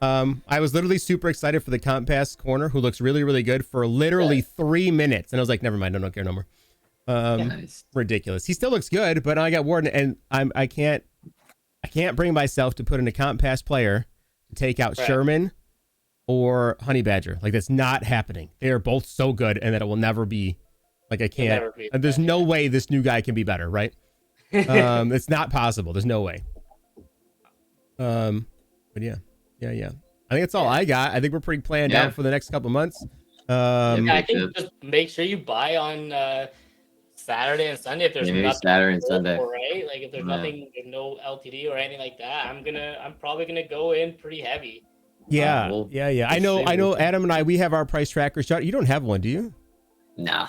I was literally super excited for the comp pass corner, who looks really, really good for literally 3 minutes, and I was like, never mind. I don't care no more. Nice. Ridiculous. He still looks good, but I got Warden, and I can't bring myself to put in a comp pass player to take out Sherman or Honey Badger. Like, that's not happening. They are both so good, and that it will never be. Like, I can't. There's no way this new guy can be better, right? It's not possible. There's no way. But yeah. I think that's all I got. I think we're pretty planned out for the next couple months. I think just make sure you buy on Saturday and Sunday if there's nothing Saturday and Sunday, right? Like, if there's nothing, there's no LTD or anything like that, I'm probably gonna go in pretty heavy. Yeah. I know. Adam and I, we have our price tracker shot. You don't have one, do you? Nah.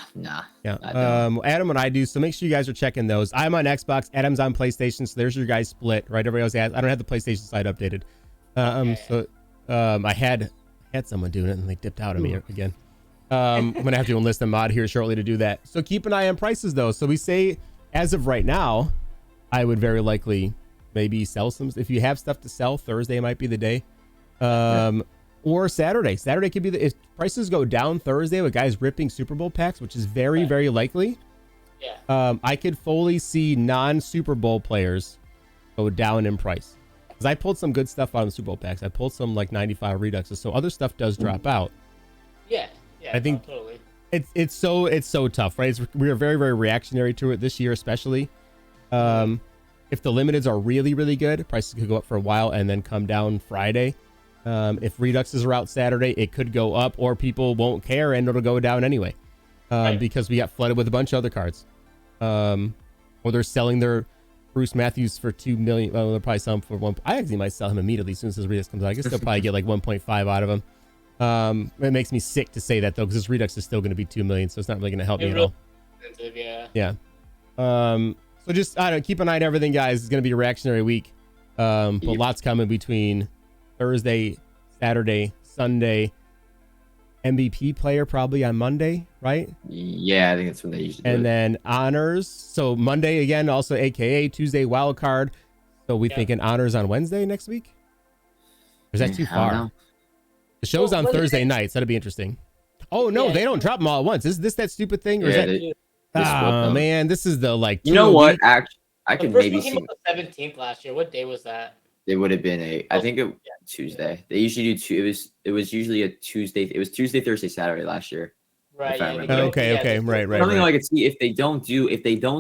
Yeah. Adam and I do. So make sure you guys are checking those. I'm on Xbox. Adam's on PlayStation. So there's your guys split, right? Everybody else has. I don't have the PlayStation side updated. So I had someone doing it and they dipped out of me again. I'm gonna have to enlist a mod here shortly to do that. So keep an eye on prices though. So we say, as of right now, I would very likely maybe sell some. If you have stuff to sell, Thursday might be the day. Or Saturday. Saturday could be if prices go down Thursday with guys ripping Super Bowl packs, which is very, very likely. Yeah. I could fully see non-Super Bowl players go down in price. Because I pulled some good stuff out of the Super Bowl packs. I pulled some like 95 reduxes, so other stuff does drop out. Yeah. I think totally. It's so tough, right? We are very, very reactionary to it this year, especially. If the limiteds are really, really good, prices could go up for a while and then come down Friday. If reduxes are out Saturday, it could go up, or people won't care and it'll go down anyway. Because we got flooded with a bunch of other cards. Or they're selling their Bruce Matthews for 2 million. Well, they'll probably sell him for 1. I actually might sell him immediately as soon as his redux comes out. I guess they'll probably get like 1.5 out of him. It makes me sick to say that though, because his redux is still going to be 2 million, so it's not really going to help me at all. Yeah. So just keep an eye on everything, guys. It's going to be a reactionary week. But lots coming between Thursday, Saturday, Sunday. MVP player probably on Monday, right? Yeah, I think that's when they usually do and it. then honors. So Monday again, also AKA Tuesday wild card. So we thinking honors on Wednesday next week? Or is that too far? The show's on Thursday nights. That'd be interesting. Oh no, they don't drop them all at once. Is this that stupid thing? Or is that? Man, this is the like. You know what? Actually, I could maybe see. The 17th last year. What day was that? It would have been I think Tuesday. They usually do two. It was usually a Tuesday. It was Tuesday, Thursday, Saturday last year. Right. If I Yeah, remember. Okay. Right. Something I could see if they don't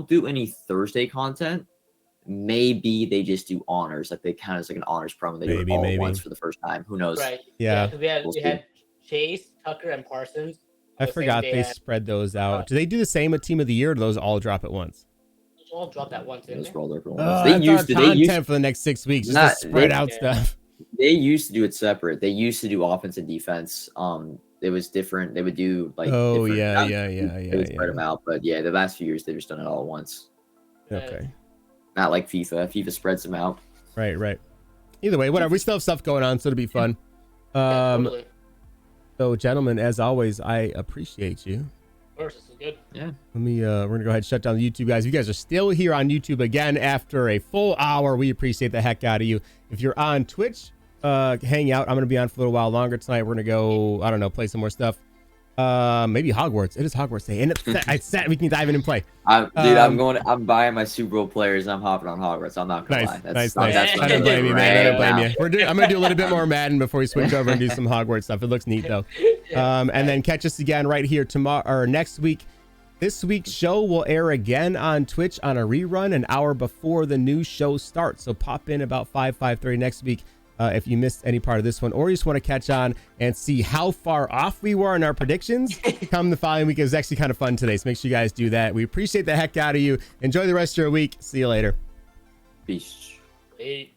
do any Thursday content, maybe they just do honors. Like they count as like an honors promo. They do it all at once for the first time. Who knows? Right. Yeah. Because we had Chase, Tucker, and Parsons. I forgot they spread those out. Do they do the same with Team of the Year, or do those all drop at once? All dropped at once, didn't They used content for the next 6 weeks, just to spread out stuff. They used to do it separate. They used to do offense and defense. It was different. They would do like yeah. They would spread them out, but yeah, the last few years they've just done it all at once. Okay. Not like FIFA. FIFA spreads them out. Right. Either way, whatever. We still have stuff going on, so it'll be fun. Totally. So, gentlemen, as always, I appreciate you. Of course, this is good. Yeah. Let me. We're gonna go ahead and shut down the YouTube, guys. If you guys are still here on YouTube again after a full hour, we appreciate the heck out of you. If you're on Twitch, hang out. I'm gonna be on for a little while longer tonight. We're gonna go, I don't know, play some more stuff. Maybe Hogwarts. It is Hogwarts Day, and it's set. We can dive in and play. I'm buying my Super Bowl players. And I'm hopping on Hogwarts. I'm not gonna lie. Nice. I don't blame you, man. I don't blame you. I'm gonna do a little bit more Madden before we switch over and do some Hogwarts stuff. It looks neat though. And then catch us again right here tomorrow or next week. This week's show will air again on Twitch on a rerun an hour before the new show starts. So pop in about 5:30 next week. If you missed any part of this one, or you just want to catch on and see how far off we were in our predictions, come the following week. It was actually kind of fun today, so make sure you guys do that. We appreciate the heck out of you. Enjoy the rest of your week. See you later. Peace. Hey.